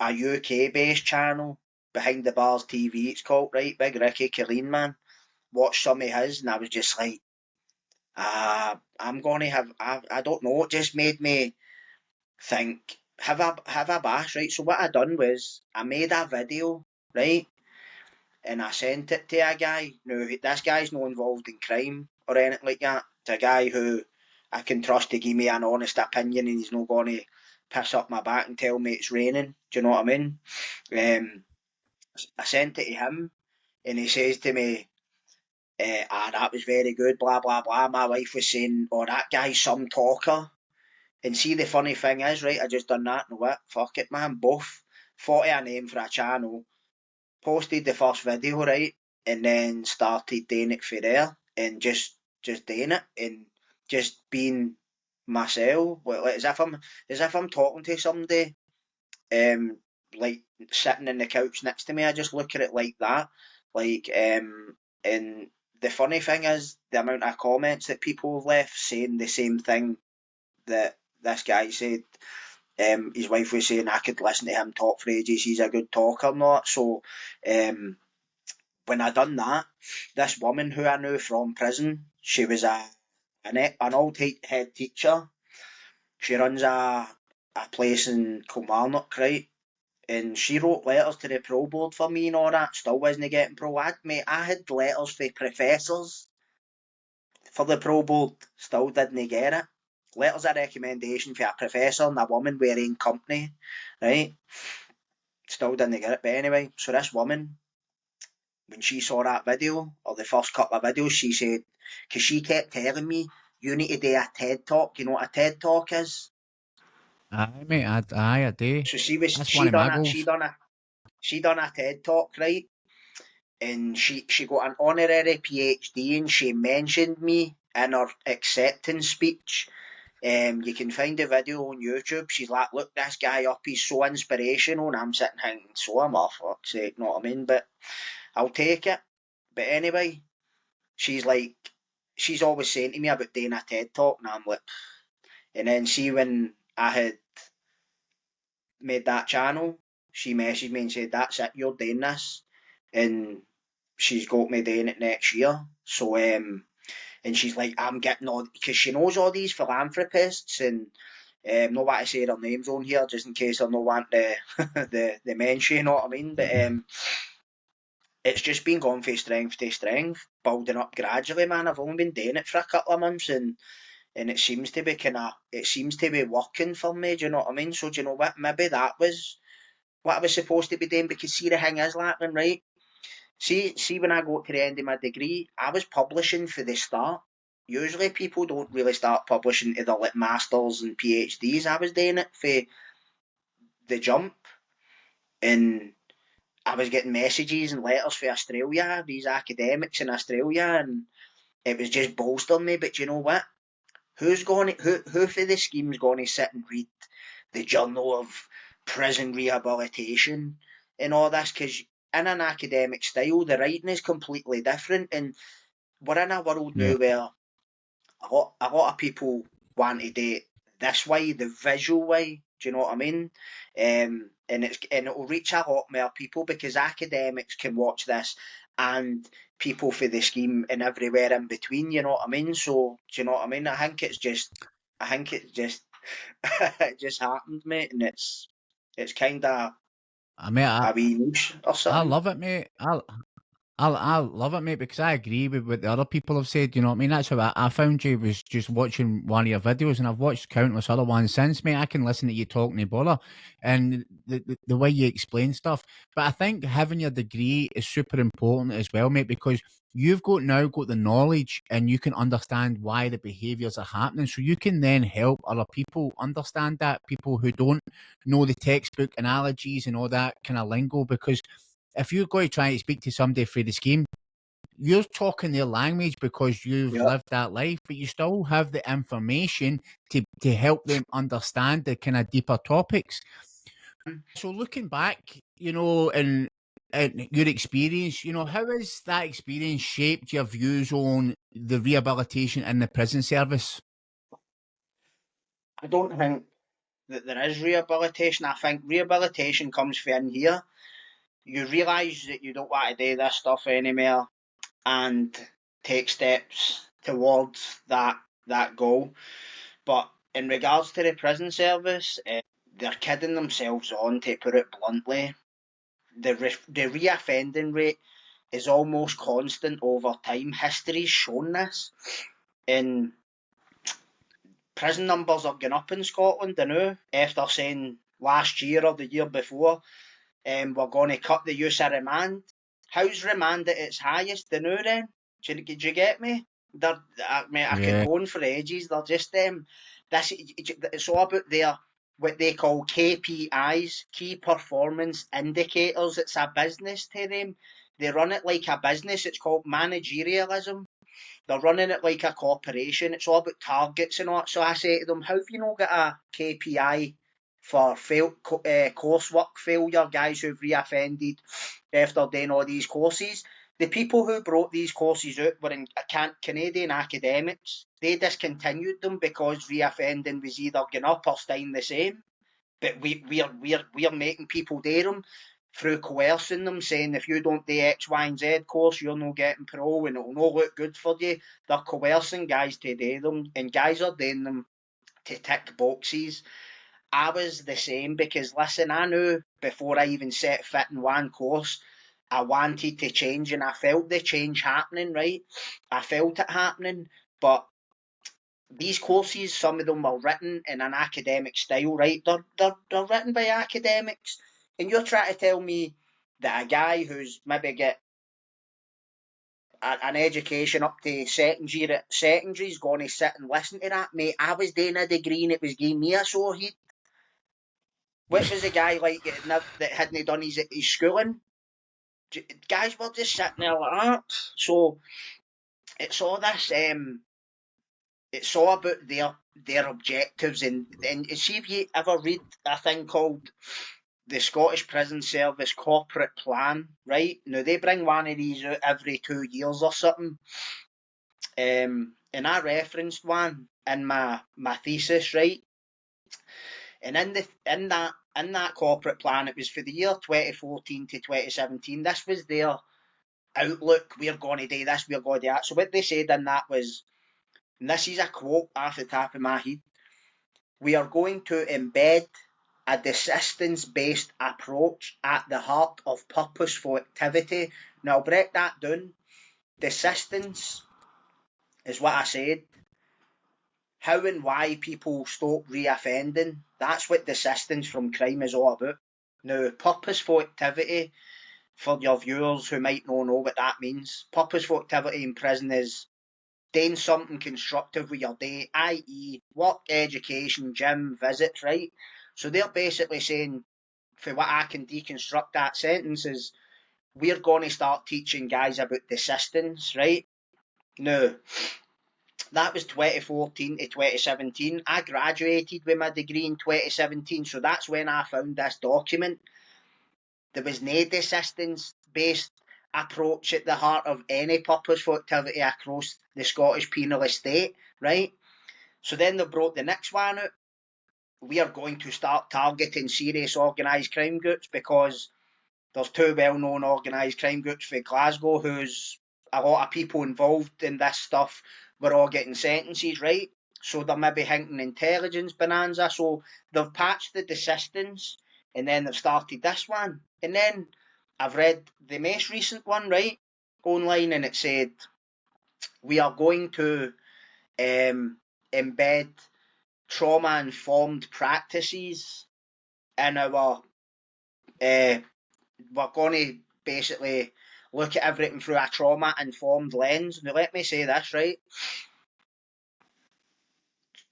a UK based channel, Behind the Bars TV, it's called, right? Big Ricky Killeen, man. Watched some of his, and I was just like, I'm going to have, I don't know, it just made me think, have a bash, right? So what I done was, I made a video, right? And I sent it to a guy. Now, this guy's not involved in crime or anything like that. It's a guy who I can trust to give me an honest opinion, and he's not going to piss up my back and tell me it's raining. Do you know what I mean? I sent it to him, and he says to me, that was very good, blah, blah, blah. My wife was saying, oh, that guy's some talker. And see, the funny thing is, right, I just done that, and what? Fuck it, man, both. Thought of a name for a channel, posted the first video, right, and then started doing it for there, and just doing it, and just being myself, like, as if I'm talking to somebody, like sitting in the couch next to me. I just look at it like that, like, and the funny thing is the amount of comments that people have left saying the same thing that this guy said. His wife was saying I could listen to him talk for ages. He's a good talker, not so. When I done that, this woman who I knew from prison, she was an old head teacher. She runs a place in Kilmarnock, right? And she wrote letters to the pro board for me and all that. Still wasn't getting pro. Mate, I had letters for professors for the pro board. Still didn't get it. Letters of recommendation for a professor and a woman wearing company, right? Still didn't get it. But anyway, so this woman, when she saw that video, or the first couple of videos, she said, because she kept telling me, you need to do a TED Talk. You know what a TED Talk is? Aye, mate, I do. So That's one of my goals. she done a TED Talk, right? And she got an honorary PhD, and she mentioned me in her acceptance speech. You can find the video on YouTube. She's like, look this guy up, he's so inspirational, and I'm sitting thinking, so am I, fuck's sake, know what I mean? But I'll take it. But anyway, she's like, she's always saying to me about doing a TED Talk, and I'm like, and then see when I had made that channel, she messaged me and said, that's it, you're doing this. And she's got me doing it next year. So, and she's like, I'm getting all, because she knows all these philanthropists, and not want to say their names on here just in case I don't want the the mention, you know what I mean? But it's just been going from strength to strength, building up gradually, man. I've only been doing it for a couple of months, and it seems to be working for me. Do you know what I mean? So do you know what? Maybe that was what I was supposed to be doing, because see, the thing is, Lachlan, right? See, when I got to the end of my degree, I was publishing for the start. Usually people don't really start publishing to their like masters and PhDs. I was doing it for the jump, and I was getting messages and letters for Australia, these academics in Australia, and it was just bolstering me. But you know what? Who for the scheme's going to sit and read the Journal of Prison Rehabilitation and all this? Because in an academic style, the writing is completely different, and we're in a world now where a lot of people want to do it this way, the visual way. Do you know what I mean? And it will reach a lot more people, because academics can watch this, and people for the scheme and everywhere in between. You know what I mean? So do you know what I mean? I think it just it just happened, mate, and it's kind of I mean, a wee niche or I something. love it, mate. I love it, mate, because I agree with what the other people have said. You know what I mean? That's how I found you, was just watching one of your videos, and I've watched countless other ones since, mate. I can listen to you talking to bother, and the way you explain stuff. But I think having your degree is super important as well, mate, because you've now got the knowledge, and you can understand why the behaviours are happening. So you can then help other people understand that, people who don't know the textbook analogies and all that kind of lingo, because if you're going to try to speak to somebody through the scheme, you're talking their language because you've Yeah. lived that life, but you still have the information to help them understand the kind of deeper topics. So looking back, and your experience, how has that experience shaped your views on the rehabilitation in the prison service? I don't think that there is rehabilitation. I think rehabilitation comes from in here. You realise that you don't want to do this stuff anymore and take steps towards that goal. But in regards to the prison service, they're kidding themselves on, to put it bluntly. The reoffending rate is almost constant over time. History's shown this. In prison numbers are going up in Scotland now, after saying last year or the year before, we're going to cut the use of remand. How's remand at its highest now then? Do you get me? I could Yeah. go on for ages. They're just it's all about their what they call KPIs, key performance indicators. It's a business to them. They run it like a business. It's called managerialism. They're running it like a corporation. It's all about targets and all that. So I say to them, how have you not got a KPI for coursework failure, guys who've reoffended after doing all these courses? The people who brought these courses out were in Canadian academics. They discontinued them because reoffending was either going up or staying the same. But we're making people do them through coercing them, saying if you don't do X, Y, and Z course, you're not getting parole and it'll not look good for you. They're coercing guys to do them, and guys are doing them to tick boxes. I was the same because, listen, I knew before I even set foot in one course, I wanted to change, and I felt the change happening, right? I felt it happening, but these courses, some of them are written in an academic style, right? They're written by academics, and you're trying to tell me that a guy who's maybe get an education up to secondary is going to sit and listen to that, mate. I was doing a degree and it was giving me a sore head. What was a guy like that hadn't done his schooling? Guys were just sitting there like that. So it's all this. It's all about their objectives, and see if you ever read a thing called the Scottish Prison Service Corporate Plan, right? Now they bring one of these out every 2 years or something. And I referenced one in my thesis, right? And in that corporate plan, it was for the year 2014 to 2017. This was their outlook. We're going to do this. We're going to do that. So what they said in that was, and this is a quote off the top of my head: "We are going to embed a desistance-based approach at the heart of purposeful activity." Now, I'll break that down. Desistance is what I said. How and why people stop reoffending. That's what desistance from crime is all about. Now, purposeful activity, for your viewers who might not know what that means, purposeful activity in prison is doing something constructive with your day, i.e. work, education, gym, visits, right? So they're basically saying, for what I can deconstruct that sentence, is we're going to start teaching guys about desistance, right? Now, that was 2014 to 2017. I graduated with my degree in 2017, so that's when I found this document. There was no desistance-based approach at the heart of any purposeful activity across the Scottish penal estate, right? So then they brought the next one out. We are going to start targeting serious organised crime groups because there's two well-known organised crime groups for Glasgow who's a lot of people involved in this stuff were all getting sentences, right? So they're maybe hinting intelligence bonanza. So they've patched the desistance and then they've started this one. And then I've read the most recent one, right? online, and it said, we are going to embed trauma-informed practices in our, we're going to basically look at everything through a trauma-informed lens. Now, let me say this, right?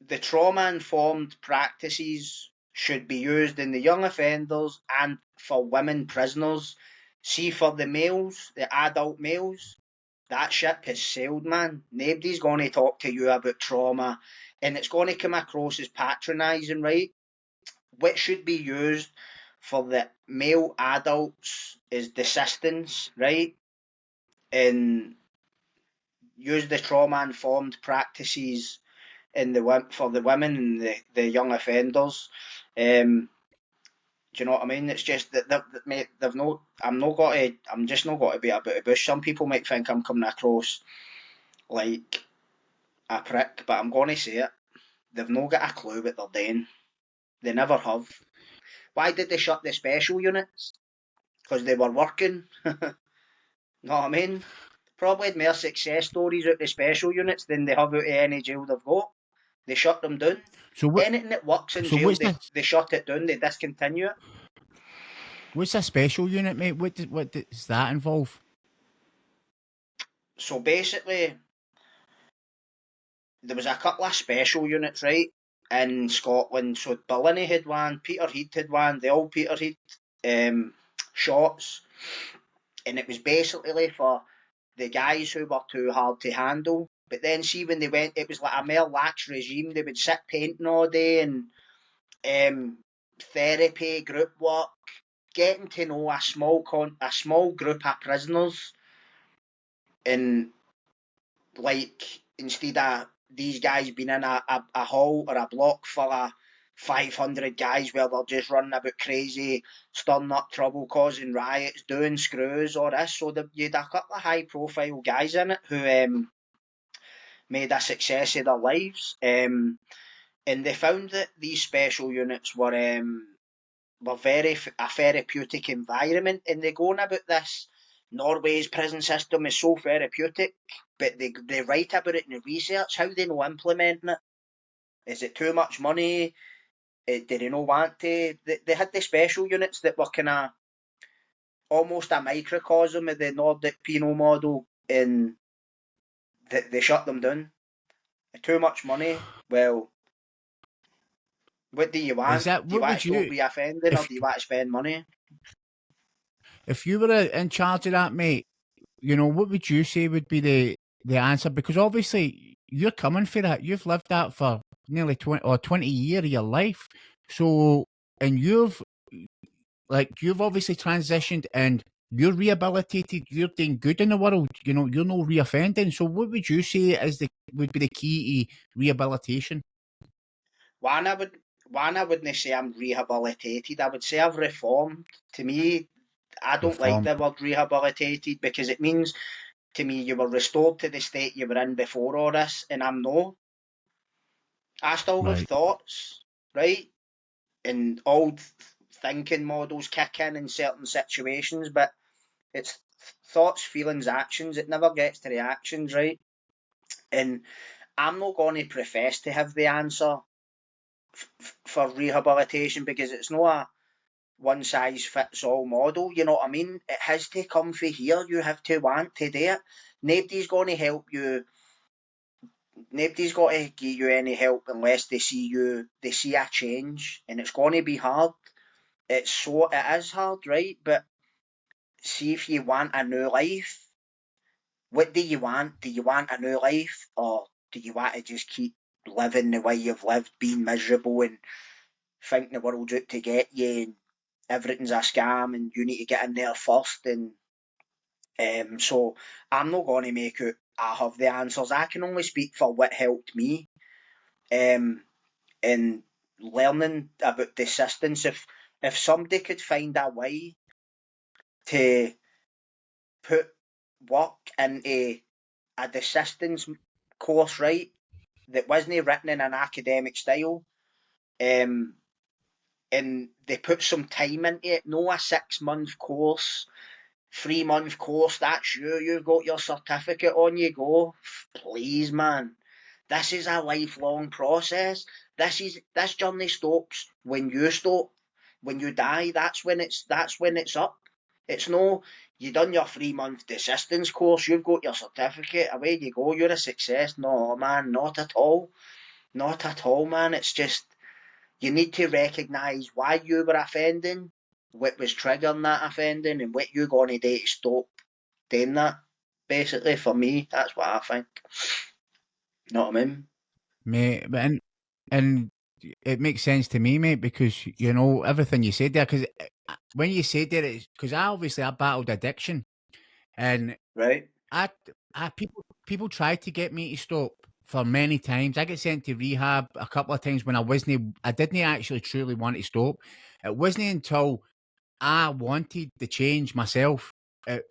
The trauma-informed practices should be used in the young offenders and for women prisoners. See, for the males, the adult males, that ship has sailed, man. Nobody's going to talk to you about trauma, and it's going to come across as patronising, right? What should be used for the male adults is desistance, right? And use the trauma-informed practices in for the women and the young offenders. Do you know what I mean? It's just that mate, they've no. I'm just not got to be about a bush. Some people might think I'm coming across like a prick, but I'm going to say it. They've not got a clue what they're doing. They never have. Why did they shut the special units? Because they were working. Know what I mean? Probably had more success stories out the special units than they have out of any jail they've got. They shut them down. So what? Anything that works in So jail, what's this? they shut it down. They discontinue it. What's a special unit, mate? What does that involve? So basically, there was a couple of special units, right, in Scotland. So Ballina had one, Peterhead had one, the old Peterhead shots, and it was basically for the guys who were too hard to handle. But then, see, when they went, it was like a more lax regime. They would sit painting all day and therapy, group work, getting to know a small group of prisoners, and like instead of these guys being in a hall or a block full of 500 guys where they're just running about crazy, stirring up trouble, causing riots, doing screws or this. So you had a couple of high profile guys in it who made a success of their lives. And they found that these special units were very a therapeutic environment, and they're going about this. Norway's prison system is so therapeutic, but they write about it in the research. How they not implementing it? Is it too much money? Did they not want to? They had the special units that were kind of almost a microcosm of the Nordic penal model, and they shut them down. Too much money. Well, what do you Is want? that Do you what want to would stop you reoffending, or if do you want to spend money? if you were in charge of that, mate? You know, what would you say would be the answer? Because obviously you're coming for that. You've lived that for nearly 20 years of your life. So, and you've obviously transitioned and you're rehabilitated. You're doing good in the world. You know, you're no reoffending. So, what would you say would be the key to rehabilitation? One, I wouldn't say I'm rehabilitated. I would say I've reformed. To me, I don't like Reform, the word rehabilitated because it means to me you were restored to the state you were in before all this, and I'm no. I still have right? thoughts, right? And old thinking models kick in certain situations, but it's thoughts, feelings, actions. It never gets to the actions, right? And I'm not going to profess to have the answer for rehabilitation because it's not a one size fits all model. You know what I mean? It has to come from here. You have to want to do it. Nobody's going to help you. Nobody's got to give you any help unless they see a change, and it's going to be hard. It is hard, right? But see, if you want a new life, what do you want? Do you want a new life, or do you want to just keep living the way you've lived, being miserable and think the world's out to get you and everything's a scam and you need to get in there first? And so I'm not going to make out I have the answers. I can only speak for what helped me. In learning about desistance, if somebody could find a way to put work into a desistance course, right, that wasn't written in an academic style, um, and they put some time into it, no a 6 month course 3-month course, that's you've got your certificate, on you go. Please, man. This is a lifelong process. This journey stops when you stop. When you die, that's when it's up. It's no, you done your 3-month desistance course, you've got your certificate, away you go, you're a success. No, man, not at all. Not at all, man. It's just, you need to recognise why you were offending, what was triggering that offending, and what you're going to do to stop doing that. Basically, for me, that's what I think. You know what I mean? mate. And it makes sense to me, mate, because you know everything you said there. Because when you said that, it's because I battled addiction, and Right? I, people tried to get me to stop for many times. I got sent to rehab a couple of times when I didn't actually truly want to stop. It wasn't until I wanted the change myself,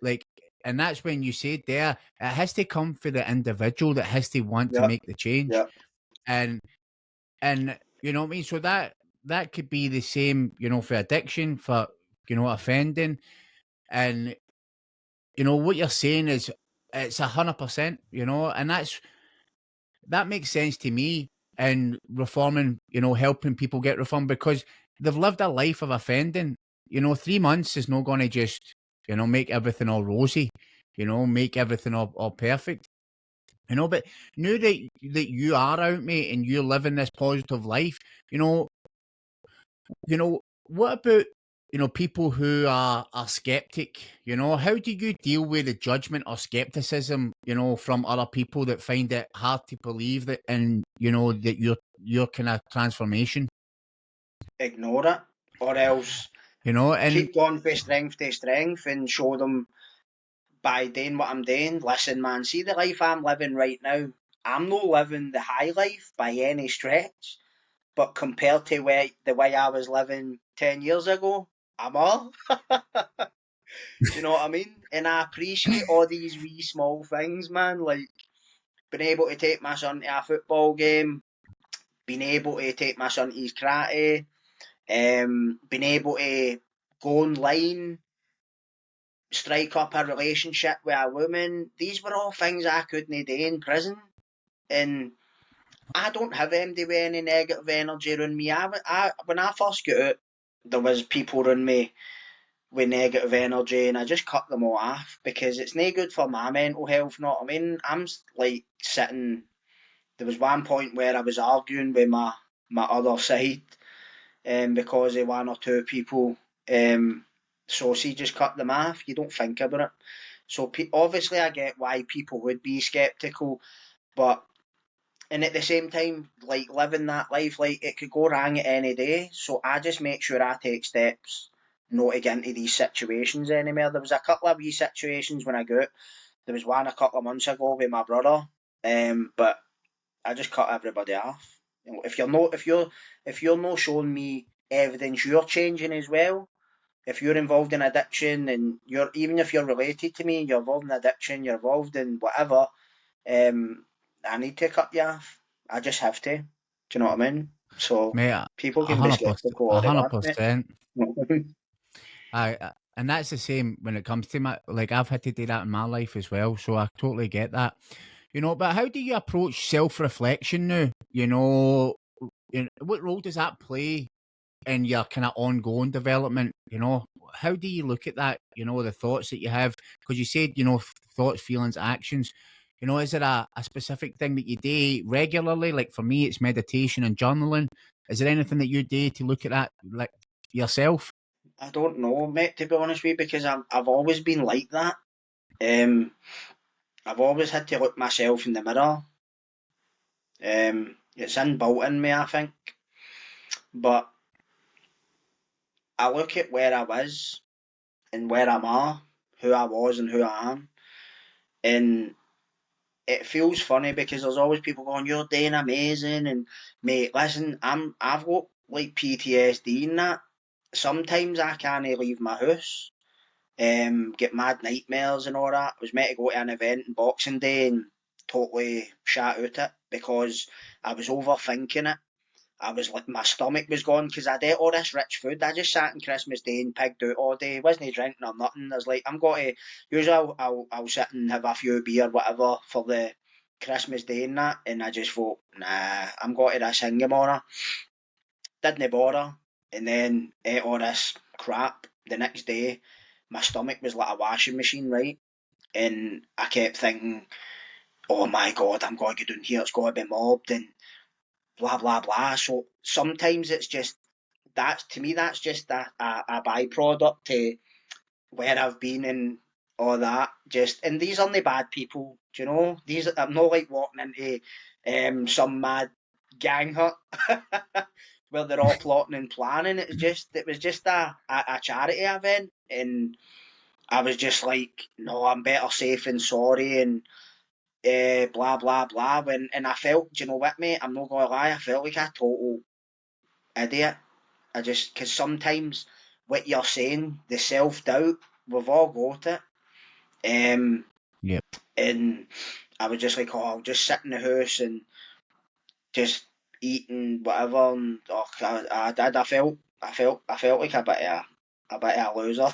like, and that's when you said there, it has to come for the individual that has to want to Yeah, make the change, yeah. and you know what I mean. So that could be the same, you know, for addiction, for offending, and you know what you're saying is it's 100%, you know, and that makes sense to me. And reforming, you know, helping people get reformed because they've lived a life of offending. You know, 3 months is not going to just, you know, make everything all rosy, you know, make everything all perfect. You know, but now that you are out, mate, and you're living this positive life, you know, what about people who are skeptic? You know, how do you deal with the judgment or skepticism? You know, from other people that find it hard to believe that, and that your kind of transformation. Ignore it, or else And keep going from strength to strength and show them by doing what I'm doing. Listen, man, see the life I'm living right now. I'm not living the high life by any stretch, but compared to the way I was living 10 years ago, I'm all. Do you know what I mean? And I appreciate all these wee small things, man. Like being able to take my son to a football game, being able to take my son to his karate, being able to go online, strike up a relationship with a woman. These were all things I couldn't do in prison. And I don't have anybody with any negative energy around me. When I first got out, there was people around me with negative energy, and I just cut them all off because it's no good for my mental health. Know what I mean? I'm like sitting. There was one point where I was arguing with my other side, because of one or two people. So see, just cut them off. You don't think about it. So obviously, I get why people would be skeptical, but and at the same time, like living that life, like it could go wrong at any day. So I just make sure I take steps not to get into these situations anymore. There was a couple of wee situations when I got. There was one a couple of months ago with my brother, but I just cut everybody off. You know, if you're not showing me evidence you're changing as well, if you're involved in addiction and you're even if you're related to me, you're involved in addiction, you're involved in whatever, I need to cut you off. I just have to. Do you know what I mean? So mate, people a can be hundred percent, skeptical a all they hundred want, mate. percent. You know what I mean? And that's the same when it comes to like I've had to do that in my life as well. So I totally get that. But how do you approach self-reflection now? What role does that play in your kind of ongoing development? How do you look at that? The thoughts that you have, because you said, thoughts, feelings, actions. Is it a specific thing that you do regularly? Like for me, it's meditation and journaling. Is there anything that you do to look at that, like yourself? I don't know, mate, to be honest with you, because I've always been like that. Um, I've always had to look myself in the mirror. It's inbuilt in me, I think. But I look at where I was and where I'm at, who I was and who I am, and it feels funny because there's always people going, "You're doing amazing," and mate, listen, I've got like PTSD and that. Sometimes I can't leave my house. Get mad nightmares and all that. I was meant to go to an event on Boxing Day and totally shat out it because I was overthinking it. I was like, my stomach was gone because I'd ate all this rich food. I just sat on Christmas Day and pigged out all day. Wasn't drinking or nothing. I was like, I'm going to, usually I'll sit and have a few beer, whatever, for the Christmas Day and that. And I just thought, nah, I'm going to this Hingamora. Didn't bother. And then ate all this crap the next day. My stomach was like a washing machine, right? And I kept thinking, oh my God, I'm going to get down here. It's going to be mobbed and blah, blah, blah. So sometimes it's just, to me, that's just a byproduct to where I've been and all that. Just, and these aren't the bad people, do you know? I'm not like walking into some mad gang hut where they're all plotting and planning. It was just a charity event, and I was just like, no, I'm better safe than sorry, and blah blah blah. And I felt, do you know what, mate? I'm not gonna lie, I felt like a total idiot. Because sometimes what you're saying, the self doubt, we've all got it. Yep. And I was just like, oh, I'll just sit in the house and just eating whatever. And I did. I felt like a bit of a loser.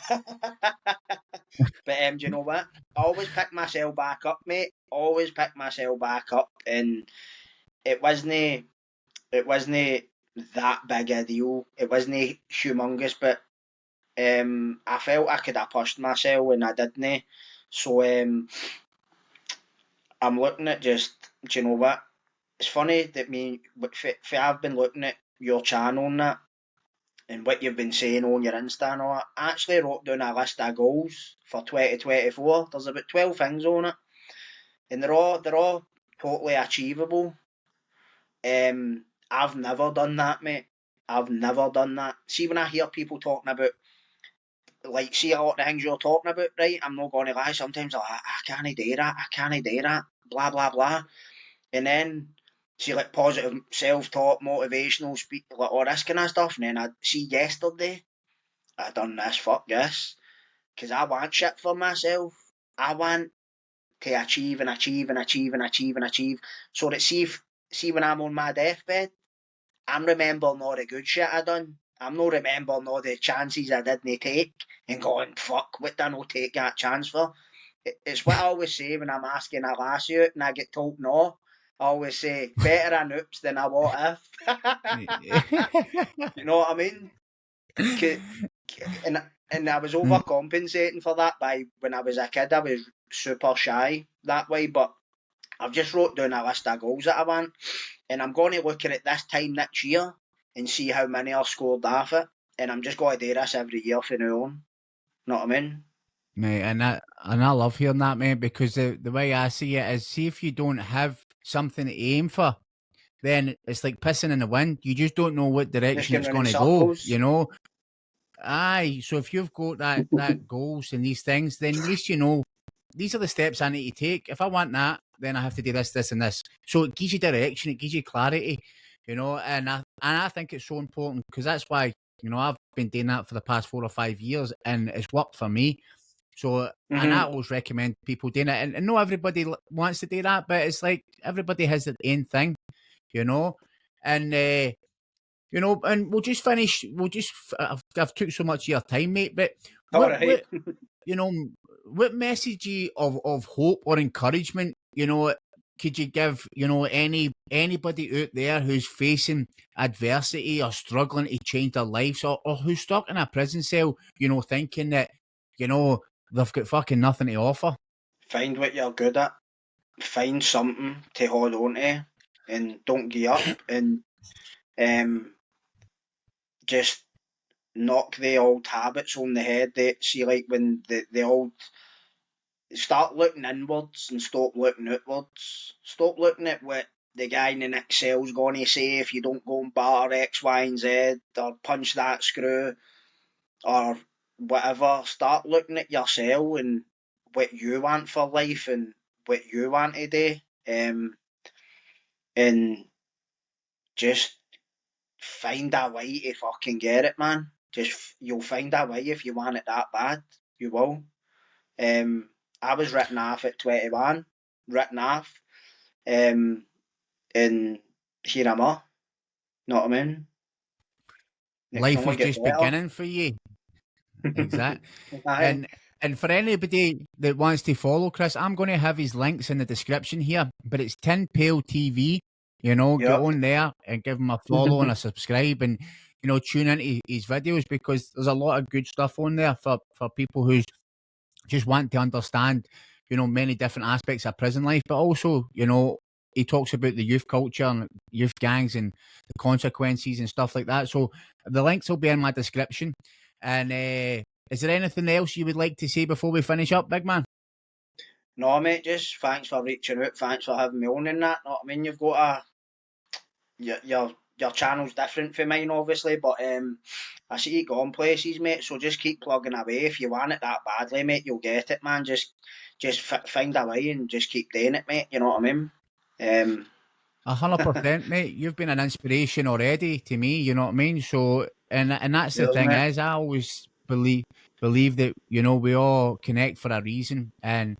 But do you know what? I always pick myself back up, mate. Always pick myself back up, and it wasn't that big a deal. It wasn't humongous, but I felt I could have pushed myself and I didn't. So I'm looking at just, do you know what? It's funny that I've been looking at your channel and that, and what you've been saying on your Insta and all that. I actually wrote down a list of goals for 2024. There's about 12 things on it, and they're all totally achievable. I've never done that, mate. I've never done that. See, when I hear people talking about, like, see a lot of the things you're talking about, right? I'm not going to lie. Sometimes I can't do that. I can't do that. Blah blah blah. And then see, like, positive self-talk, motivational speak, like all this kind of stuff. And then I see yesterday, I done this. Fuck this, because I want shit for myself. I want to achieve and achieve and achieve and achieve and achieve. So that see when I'm on my deathbed, I'm remembering all the good shit I done. I'm not remembering all the chances I didn't take and going, fuck, what did I not take that chance for? It's what I always say when I'm asking a lassie out and I get told no. I always say, better an oops than a what if. You know what I mean? And I was overcompensating for that by when I was a kid. I was super shy that way, but I've just wrote down a list of goals that I want, and I'm going to look at it this time next year and see how many I've scored off it. And I'm just going to do this every year from now on. Know what I mean? Mate, and I love hearing that, mate, because the way I see it is, see if you don't have something to aim for, then it's like pissing in the wind. You just don't know what Just direction going it's round in going to go, circles. you know? Aye, so if you've got that goals and these things, then at least you know these are the steps I need to take. If I want that, then I have to do this, this, and this. So it gives you direction, it gives you clarity, you know. And I think it's so important because that's why, you know, I've been doing that for the past 4 or 5 years, and it's worked for me. So, and I Mm-hmm. always recommend people doing it, and not everybody wants to do that, but it's like everybody has their own thing, you know. And you know, and we'll just finish. I've took so much of your time, mate. But All what, right. what, you know, what message of hope or encouragement, you know, could you give, you know, anybody out there who's facing adversity or struggling to change their lives, or who's stuck in a prison cell, you know, thinking that, you know, they've got fucking nothing to offer. Find what you're good at. Find something to hold on to, and don't give up. And um, just knock the old habits on the head. That see, like when the old start looking inwards and stop looking outwards. Stop looking at what the guy in the next cell's going to say if you don't go and bar X, Y, and Z, or punch that screw, or whatever. Start looking at yourself and what you want for life and what you want to do. And just find a way to fucking get it, man. You'll find a way if you want it that bad. You will. I was written off at 21, written off, and here I'm at. Know what I mean? It can Life only was get just better. beginning for you. Exactly. Aye. And for anybody that wants to follow Kris, I'm going to have his links in the description here. But it's Tin Pail TV. You know, get Yep. on there and give him a follow and a subscribe, and tune into his videos, because there's a lot of good stuff on there for people who just want to understand, many different aspects of prison life, but also, he talks about the youth culture and youth gangs and the consequences and stuff like that. So the links will be in my description. And is there anything else you would like to say before we finish up, big man? No, mate, just thanks for reaching out. Thanks for having me on and that. Know what I mean? You've got your channel's different from mine, obviously, but I see it going places, mate. So just keep plugging away. If you want it that badly, mate, you'll get it, man. Just find a way and just keep doing it, mate. You know what I mean? 100%, mate. You've been an inspiration already to me. You know what I mean? So, and that's the Cheers, thing mate. is, I always believe that we all connect for a reason, and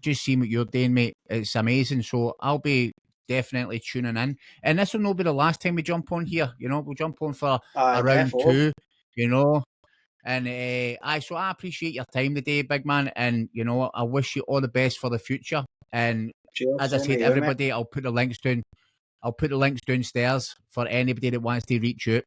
just seeing what you're doing, mate, it's amazing. So I'll be definitely tuning in, and this will not be the last time we jump on here. We'll jump on for Aye, a round defo. two. You know. And so I appreciate your time today, big man. And I wish you all the best for the future. And Cheers, as I same to said, you, mate. everybody, I'll put the links down. I'll put the links downstairs for anybody that wants to reach out.